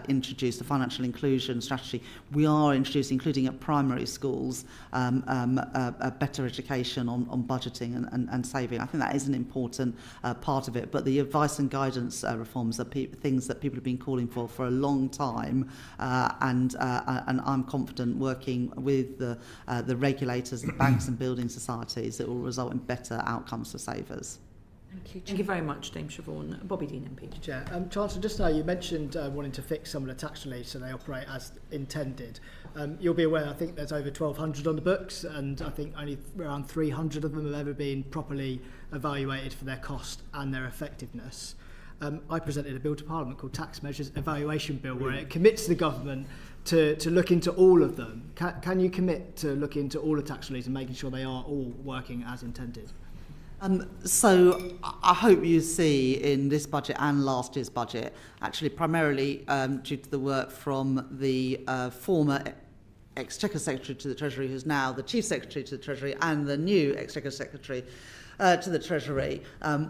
introduced, the financial inclusion strategy, we are introducing, including at primary schools, a better education on budgeting and saving. I think that is an important part of it, but the advice and guidance reforms are things that people have been calling for a long time, and I'm confident working with the regulators, the banks and building societies, that will result in better outcomes for savers. Thank you, Thank you very much, Dame Siobhan. Bobby Dean, MP. Chair. Chancellor, just now you mentioned wanting to fix some of the tax relief so they operate as intended. You'll be aware, I think there's over 1,200 on the books, and I think only around 300 of them have ever been properly evaluated for their cost and their effectiveness. I presented a bill to Parliament called Tax Measures Evaluation Bill, where it commits the government to look into all of them. Can you commit to look into all the tax reliefs and making sure they are all working as intended? So I hope you see in this budget and last year's budget, actually primarily due to the work from the former Exchequer Secretary to the Treasury, who's now the Chief Secretary to the Treasury, and the new Exchequer Secretary to the Treasury.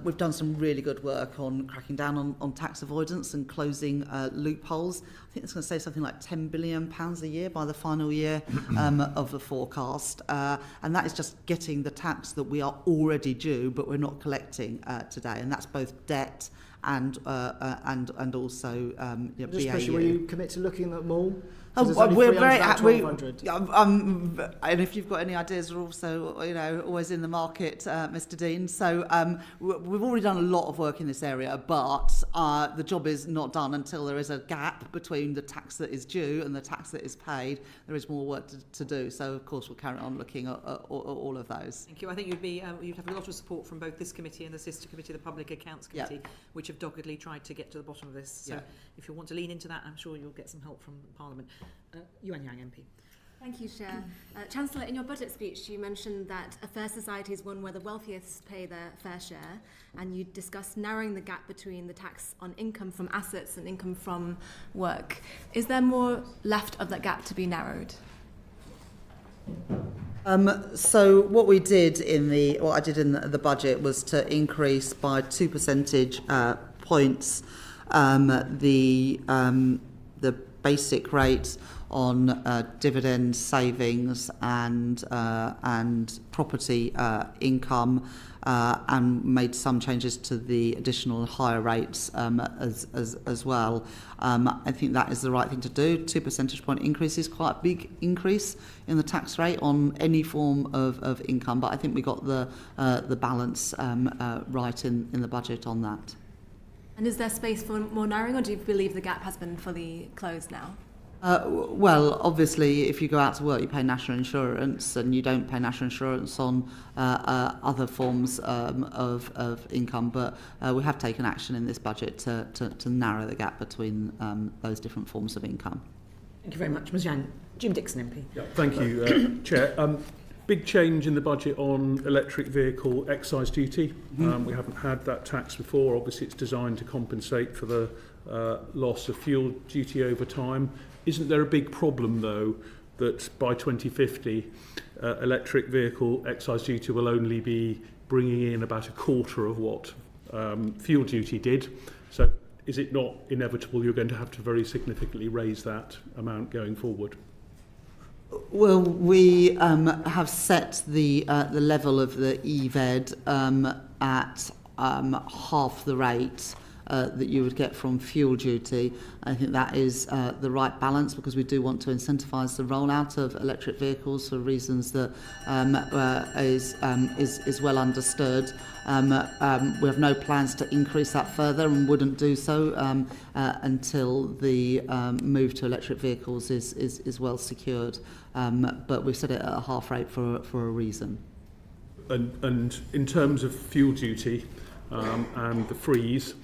We've done some really good work on cracking down on tax avoidance and closing loopholes. I think it's going to save something like £10 billion a year by the final year of the forecast. And that is just getting the tax that we are already due, but we're not collecting today. And that's both debt and also you know, Just BAU. question, will you commit to looking at them all? We're very happy. 1,200. And if you've got any ideas, we're also, always in the market, Mr. Dean. So we've already done a lot of work in this area, but the job is not done until there is a gap between the tax that is due and the tax that is paid. There is more work to do. So of course we'll carry on looking at all of those. Thank you. I think you'd have a lot of support from both this committee and the sister committee, the Public Accounts Committee, which have doggedly tried to get to the bottom of this. So if you want to lean into that, I'm sure you'll get some help from Parliament. Yuan Yang MP. Thank you, Chair. Chancellor, in your budget speech, you mentioned that a fair society is one where the wealthiest pay their fair share, and you discussed narrowing the gap between the tax on income from assets and income from work. Is there more left of that gap to be narrowed? So what we did what I did in the budget was to increase by 2 percentage points the basic rate on dividend savings and property income, and made some changes to the additional higher rates as well. I think that is the right thing to do. 2 percentage point increase is quite a big increase in the tax rate on any form of income, but I think we got the balance right in the budget on that. And is there space for more narrowing, or do you believe the gap has been fully closed now? Well, obviously, if you go out to work, you pay national insurance, and you don't pay national insurance on other forms of income. But we have taken action in this budget to narrow the gap between those different forms of income. Thank you very much, Ms. Yang. Jim Dixon, MP. Yeah, thank you, Chair. Big change in the budget on electric vehicle excise duty. We haven't had that tax before. Obviously, it's designed to compensate for the loss of fuel duty over time. Isn't there a big problem, though, that by 2050, electric vehicle excise duty will only be bringing in about a quarter of what fuel duty did? So is it not inevitable you're going to have to very significantly raise that amount going forward? Well, we have set the level of the EVED at half the rate that you would get from fuel duty. I think that is the right balance, because we do want to incentivise the rollout of electric vehicles for reasons that is well understood. We have no plans to increase that further, and wouldn't do so until the move to electric vehicles is well secured. But we've set it at a half rate for a reason. And in terms of fuel duty and the freeze,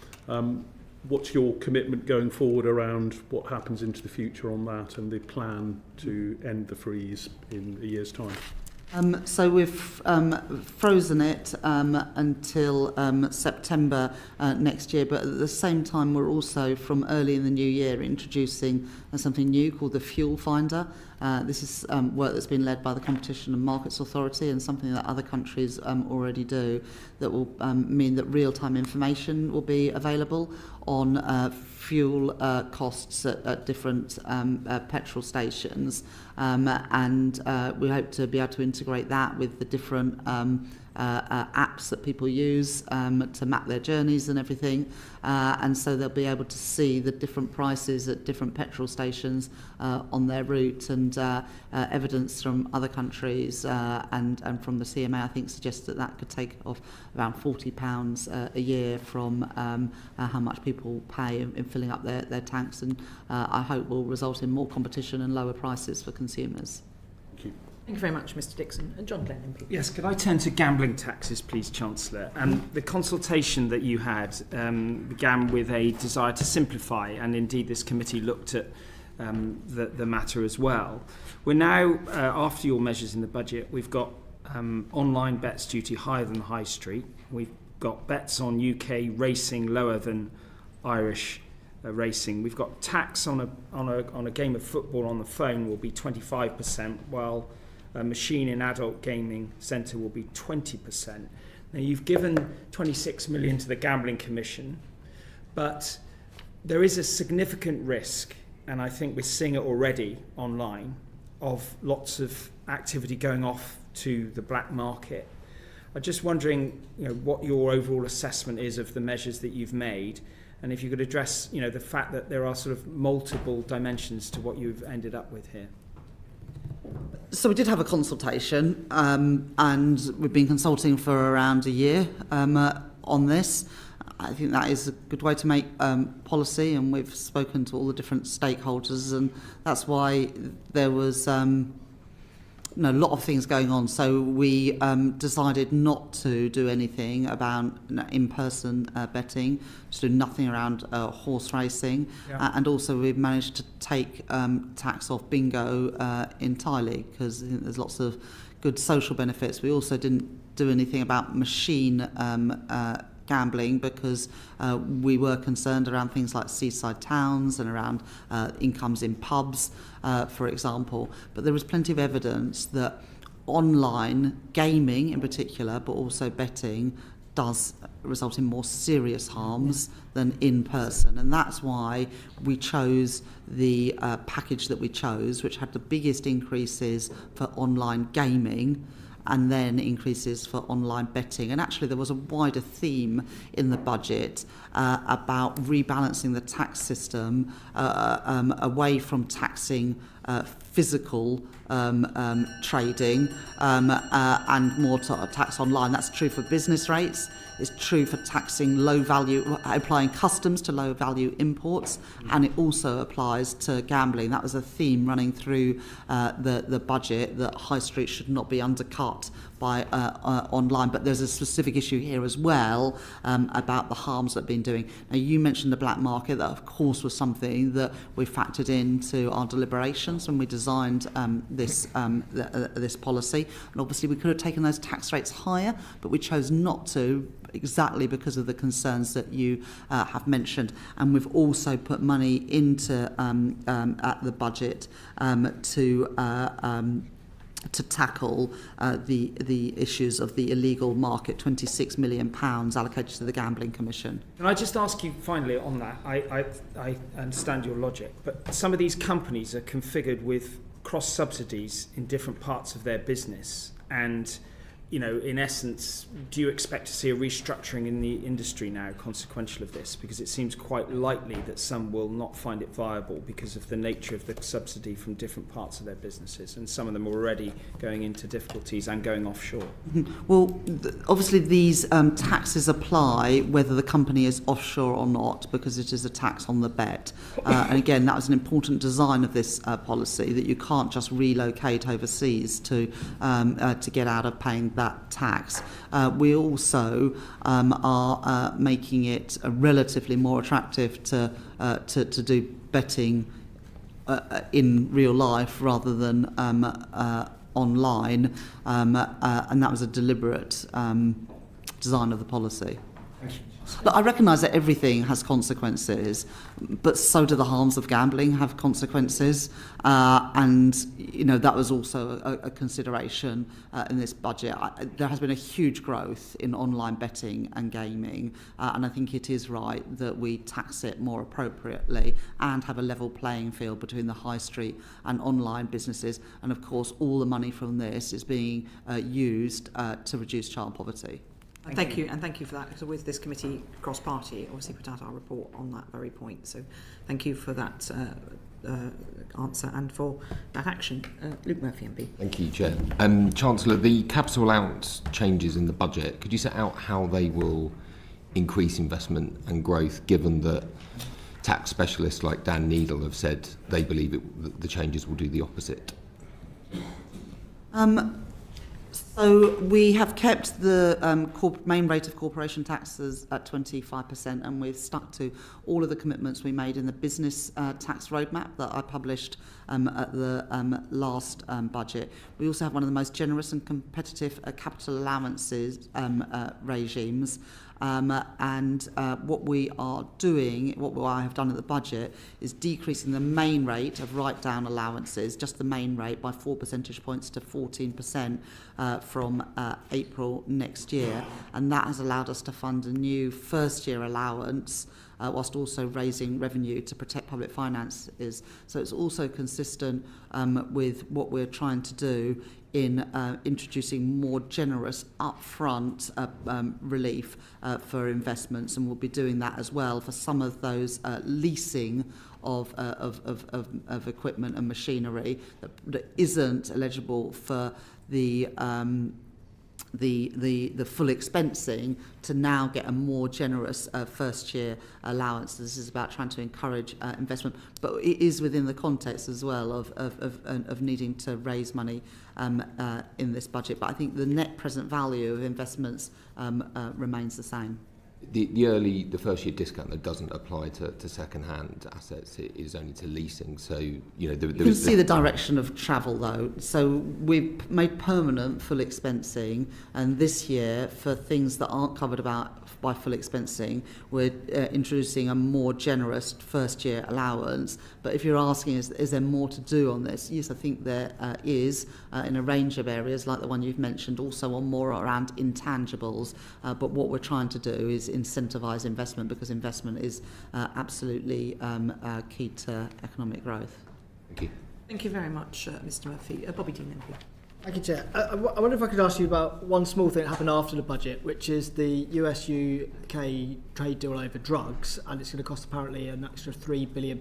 what's your commitment going forward around what happens into the future on that, and the plan to end the freeze in a year's time? So we've frozen it until September next year, but at the same time we're also, from early in the new year, introducing something new called the Fuel Finder. This is work that's been led by the Competition and Markets Authority, and something that other countries already do, that will mean that real-time information will be available on fuel costs at different petrol stations, and we hope to be able to integrate that with the different apps that people use to map their journeys and everything, and so they'll be able to see the different prices at different petrol stations on their route, and evidence from other countries and from the CMA, I think, suggests that could take off around £40 a year from how much people pay in filling up their tanks, and I hope will result in more competition and lower prices for consumers. Thank you. Thank you very much, Mr. Dixon. And John Glenn, MP. Yes, could I turn to gambling taxes, please, Chancellor? The consultation that you had began with a desire to simplify, and indeed this committee looked at the matter as well. We're now, after your measures in the budget, we've got online bets duty higher than the high street. We've got bets on UK racing lower than Irish racing. We've got tax on a game of football on the phone will be 25%, while a machine in adult gaming centre will be 20%. Now, you've given 26 million to the Gambling Commission, but there is a significant risk, and I think we're seeing it already online, of lots of activity going off to the black market. I'm just wondering, what your overall assessment is of the measures that you've made, and if you could address, the fact that there are sort of multiple dimensions to what you've ended up with here. So we did have a consultation, and we've been consulting for around a year on this. I think that is a good way to make policy, and we've spoken to all the different stakeholders, and that's why there was a lot of things going on. So we decided not to do anything about in-person betting, to do nothing around horse racing, and also we've managed to take tax off bingo entirely, because I think there's lots of good social benefits. We also didn't do anything about machine gambling, because we were concerned around things like seaside towns and around incomes in pubs, for example. But there was plenty of evidence that online gaming in particular, but also betting, does result in more serious harms than in person. And that's why we chose the package that we chose, which had the biggest increases for online gaming, and then increases for online betting. And actually there was a wider theme in the budget about rebalancing the tax system away from taxing physical trading and more to tax online. That's true for business rates. It's true for taxing low value, applying customs to low value imports, and it also applies to gambling. That was a theme running through the budget, that high street should not be undercut by online. But there's a specific issue here as well about the harms that have been doing. Now, you mentioned the black market. That, of course, was something that we factored into our deliberations when we designed this policy. And obviously, we could have taken those tax rates higher, but we chose not to, exactly because of the concerns that you have mentioned. And we've also put money into at the budget to tackle the issues of the illegal market. £26 million allocated to the Gambling Commission. Can I just ask you finally on that? I understand your logic, but some of these companies are configured with cross subsidies in different parts of their business, and in essence, do you expect to see a restructuring in the industry now consequential of this? Because it seems quite likely that some will not find it viable because of the nature of the subsidy from different parts of their businesses, and some of them are already going into difficulties and going offshore. Well, obviously these taxes apply whether the company is offshore or not, because it is a tax on the bet. And again, that was an important design of this policy, that you can't just relocate overseas to get out of paying that tax. We also are making it relatively more attractive to do betting in real life rather than online, and that was a deliberate design of the policy. Look, I recognise that everything has consequences, but so do the harms of gambling have consequences, and that was also a consideration in this budget. There has been a huge growth in online betting and gaming, and I think it is right that we tax it more appropriately and have a level playing field between the high street and online businesses. And of course, all the money from this is being used to reduce child poverty. Thank you, and thank you for that, because with this committee cross-party, obviously put out our report on that very point. So thank you for that answer and for that action. Luke Murphy, MP. Thank you, Chair. Chancellor, the capital allowance changes in the budget, could you set out how they will increase investment and growth, given that tax specialists like Dan Needle have said they believe that the changes will do the opposite? So we have kept the main rate of corporation taxes at 25%, and we've stuck to all of the commitments we made in the business tax roadmap that I published at the last budget. We also have one of the most generous and competitive capital allowances regimes. And what we are doing, what I have done at the budget, is decreasing the main rate of write-down allowances, just the main rate, by 4 percentage points to 14% from April next year. And that has allowed us to fund a new first-year allowance whilst also raising revenue to protect public finances. So it's also consistent with what we're trying to do in introducing more generous upfront relief for investments, and we'll be doing that as well for some of those leasing of equipment and machinery that isn't eligible for the full expensing, to now get a more generous first year allowance. This is about trying to encourage investment, but it is within the context as well of needing to raise money in this budget. But I think the net present value of investments remains the same. The first year discount that doesn't apply to second-hand assets, it is only to leasing. So you can see the direction of travel though. So we've made permanent full expensing, and this year for things that aren't covered by full expensing, we're introducing a more generous first year allowance. But if you're asking is there more to do on this, yes, I think there is in a range of areas like the one you've mentioned, also on more around intangibles. But what we're trying to do is incentivise investment, because investment is absolutely key to economic growth. Thank you. Thank you very much, Mr Murphy. Bobby Dean, MP. Thank you, Chair. I wonder if I could ask you about one small thing that happened after the budget, which is the US-UK trade deal over drugs, and it's going to cost apparently an extra £3 billion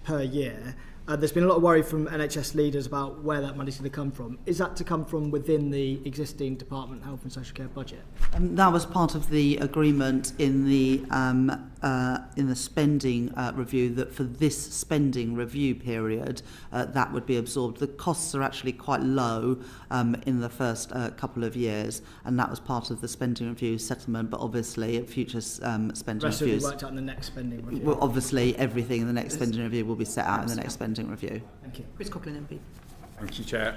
per year. There's been a lot of worry from NHS leaders about where that money's going to come from. Is that to come from within the existing Department of Health and Social Care budget? That was part of the agreement in the spending review, that for this spending review period that would be absorbed. The costs are actually quite low in the first couple of years, and that was part of the spending review settlement. But obviously, at future spending reviews, will be worked out in the next spending review. Well, obviously, everything in the next spending review will be set out in the next spending review. Thank you. Chris Coughlin, MP. Thank you, Chair.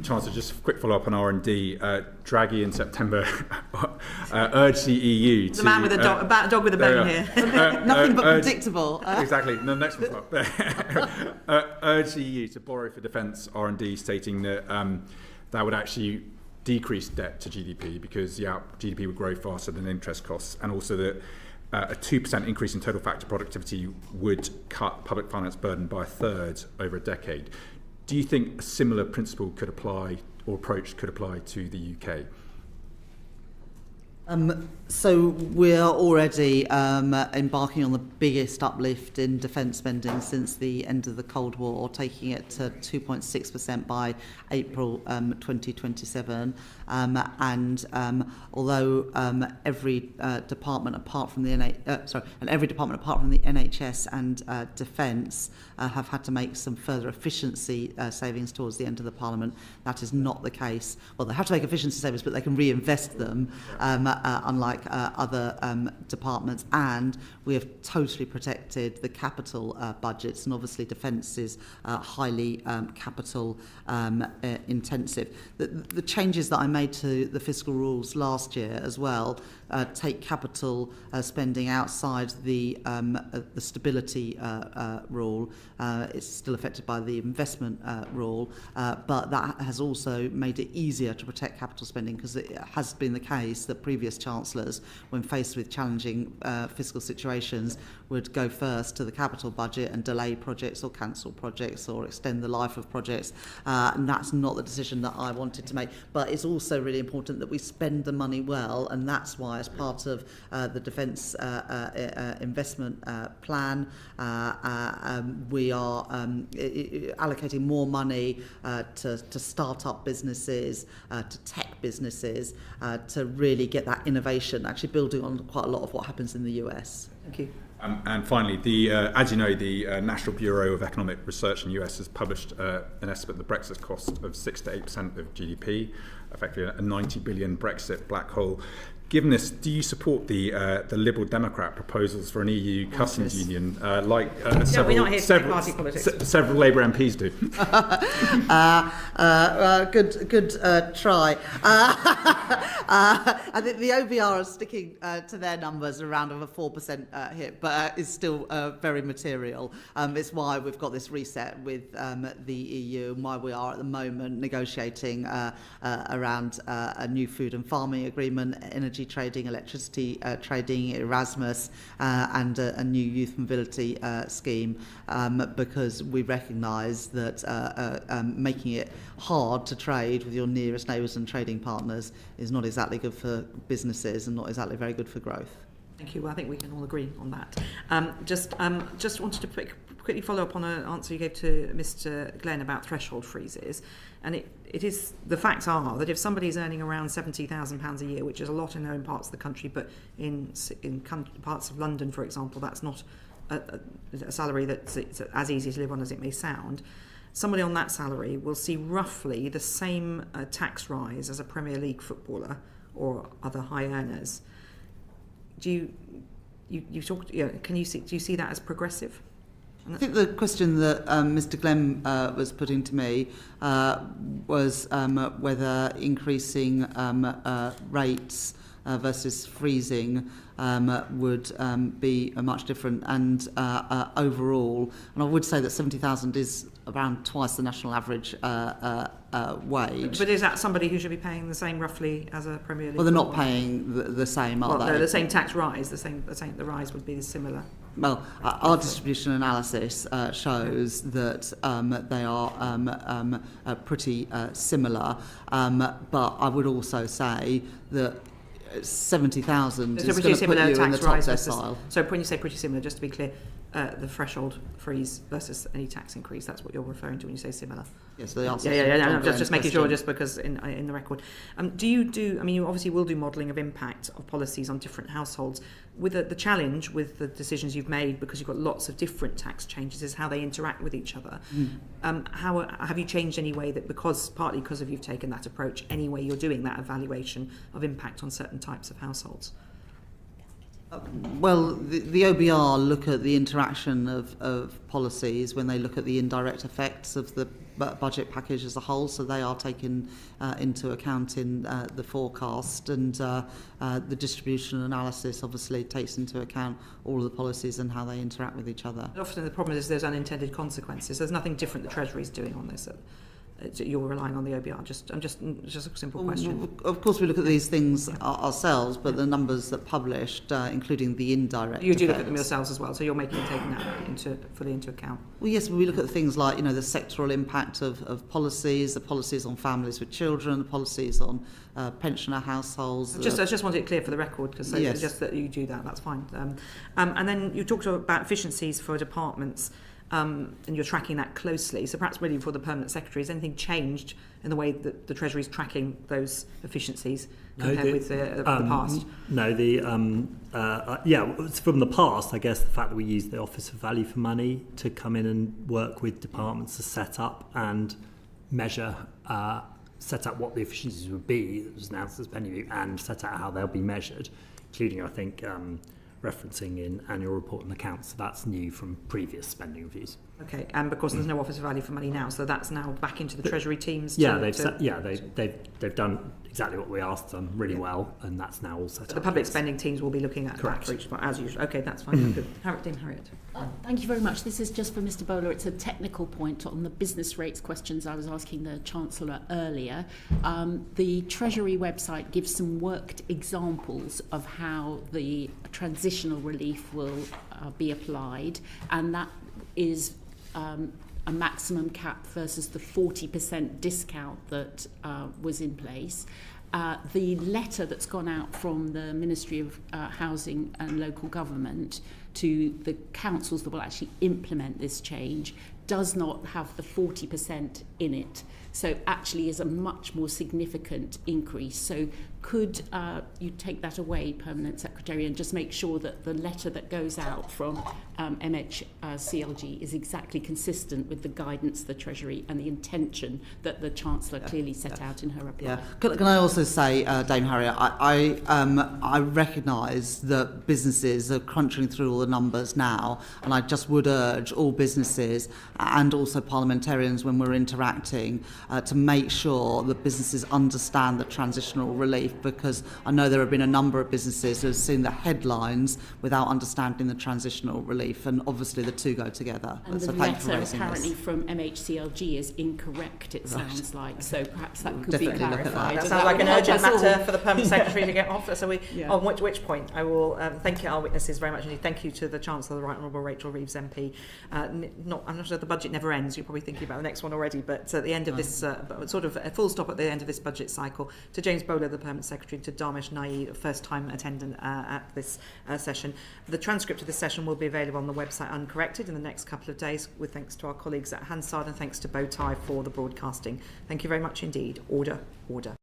Chancellor, just a quick follow-up on R&D. Draghi in September urged the EU to... The man with a dog with a bone here. Nothing but predictable. Exactly. The next one's up. Urged the EU to borrow for defence R&D, stating that that would actually decrease debt to GDP, because GDP would grow faster than interest costs, and also that a 2% increase in total factor productivity would cut public finance burden by a third over a decade. Do you think a similar principle could apply, or approach could apply, to the UK? So we're already embarking on the biggest uplift in defence spending since the end of the Cold War, taking it to 2.6% by April 2027. And although every department apart from the NHS and Defence have had to make some further efficiency savings towards the end of the Parliament, that is not the case. Well, they have to make efficiency savings, but they can reinvest them. Unlike other departments, and we have totally protected the capital budgets, and obviously defence is highly capital intensive. The changes that I made to the fiscal rules last year as well take capital spending outside the stability rule. It's still affected by the investment rule, but that has also made it easier to protect capital spending, because it has been the case that previous chancellors, when faced with challenging fiscal situations, would go first to the capital budget and delay projects or cancel projects or extend the life of projects, and that's not the decision that I wanted to make. But it's also really important that we spend the money well, and that's why, as part of the defence investment plan, we are allocating more money to start-up businesses, to tech businesses, to really get that innovation, actually building on quite a lot of what happens in the US. Thank you. And finally, as you know, the National Bureau of Economic Research in the US has published an estimate of the Brexit cost of 6 to 8% of GDP, effectively a 90 billion Brexit black hole. Given this, do you support the Liberal Democrat proposals for an EU customs union, like several Labour MPs do? Good try. I think the OBR is sticking to their numbers around of a 4% hit, but is still very material. It's why we've got this reset with the EU, and why we are at the moment negotiating around a new food and farming agreement, energy energy trading, electricity trading, Erasmus, and a new youth mobility scheme, because we recognise that making it hard to trade with your nearest neighbours and trading partners is not exactly good for businesses and not exactly very good for growth. Thank you. Well, I think we can all agree on that. Just wanted to quickly follow up on an answer you gave to Mr. Glenn about threshold freezes. And it is, the facts are that if somebody is earning around £70,000 a year, which is a lot in known parts of the country, but in parts of London, for example, that's not a salary that's as easy to live on as it may sound. Somebody on that salary will see roughly the same tax rise as a Premier League footballer or other high earners. Do you talk? Can you see? Do you see that as progressive? I think the question that Mr. Glenn was putting to me was whether increasing rates versus freezing would be much different, and overall, and I would say that 70,000 is around twice the national average wage. But is that somebody who should be paying the same roughly as a Premier League? Well, they're not paying the same, are they? The same tax rise. The rise would be similar. Well, our distribution analysis shows that they are pretty similar, but I would also say that 70,000 is going to put you in the top decile. So when you say pretty similar, just to be clear, the threshold freeze versus any tax increase, that's what you're referring to when you say similar? Yes, the answer. Yeah. Just making sure, just because in the record. You obviously will do modelling of impact of policies on different households. With the challenge with the decisions you've made, because you've got lots of different tax changes, is how they interact with each other. How have you changed any way that, partly because you've taken that approach, any way you're doing that evaluation of impact on certain types of households? Well, the OBR look at the interaction of policies when they look at the indirect effects of the budget package as a whole, so they are taken into account in the forecast, and the distribution analysis obviously takes into account all of the policies and how they interact with each other. Often the problem is there's unintended consequences. There's nothing different the Treasury is doing on this. You're relying on the OBR. Just a simple question. Of course, we look at these things ourselves, but the numbers that published, including the indirect you do effects, look at them yourselves as well, so you're taking that fully into account. Well, yes, we look at things like the sectoral impact of policies, the policies on families with children, the policies on pensioner households. I just wanted it clear for the record, because yes. Just that you do that, that's fine. And then you talked about efficiencies for departments. And you're tracking that closely. So perhaps really for the Permanent Secretary, has anything changed in the way that the Treasury is tracking those efficiencies compared with the past? No, it's from the past, I guess, the fact that we use the Office of Value for Money to come in and work with departments to set up and measure, set up what the efficiencies would be that was announced as Penny Review, and set out how they'll be measured, including, I think, referencing in annual report and accounts. So that's new from previous spending reviews. Okay, and because there's no Office of Value for Money now, so that's now back into the Treasury teams. They've done exactly what we asked them really well, and that's now all set up. The public spending teams will be looking at that for each part, as usual. Okay, that's fine. Good. Harriet. Thank you very much. This is just for Mr. Bowler. It's a technical point on the business rates questions I was asking the Chancellor earlier. The Treasury website gives some worked examples of how the transitional relief will be applied, and that is a maximum cap versus the 40% discount that was in place. The letter that's gone out from the Ministry of Housing and Local Government to the councils that will actually implement this change does not have the 40% in it. So actually is a much more significant increase. So could you take that away, Permanent Secretary, and just make sure that the letter that goes out from MHCLG is exactly consistent with the guidance of the Treasury and the intention that the Chancellor clearly set out in her reply? Yeah. Can I also say, Dame Harriet, I recognise that businesses are crunching through all the numbers now, and I just would urge all businesses and also parliamentarians when we're interacting to make sure that businesses understand that transitional relief relief, because I know there have been a number of businesses who have seen the headlines without understanding the transitional relief, and obviously the two go together. And so the thank you for letter raising apparently this. from MHCLG is incorrect, it sounds like, so perhaps that could be Definitely look at clarified. that. That sounds like an would urgent help us matter all. for the Permanent Secretary to get off. So Yeah. on which point, I will thank you, our witnesses, very much indeed. Thank you to the Chancellor, the Right Honourable Rachel Reeves MP. I'm not sure the budget never ends. You're probably thinking about the next one already, but at the end of this, sort of a full stop at the end of this budget cycle, to James Bowler, the Permanent Secretary, to Dharmesh Nair, first-time attendant at this session. The transcript of this session will be available on the website uncorrected in the next couple of days, with thanks to our colleagues at Hansard and thanks to Bowtie for the broadcasting. Thank you very much indeed. Order, order.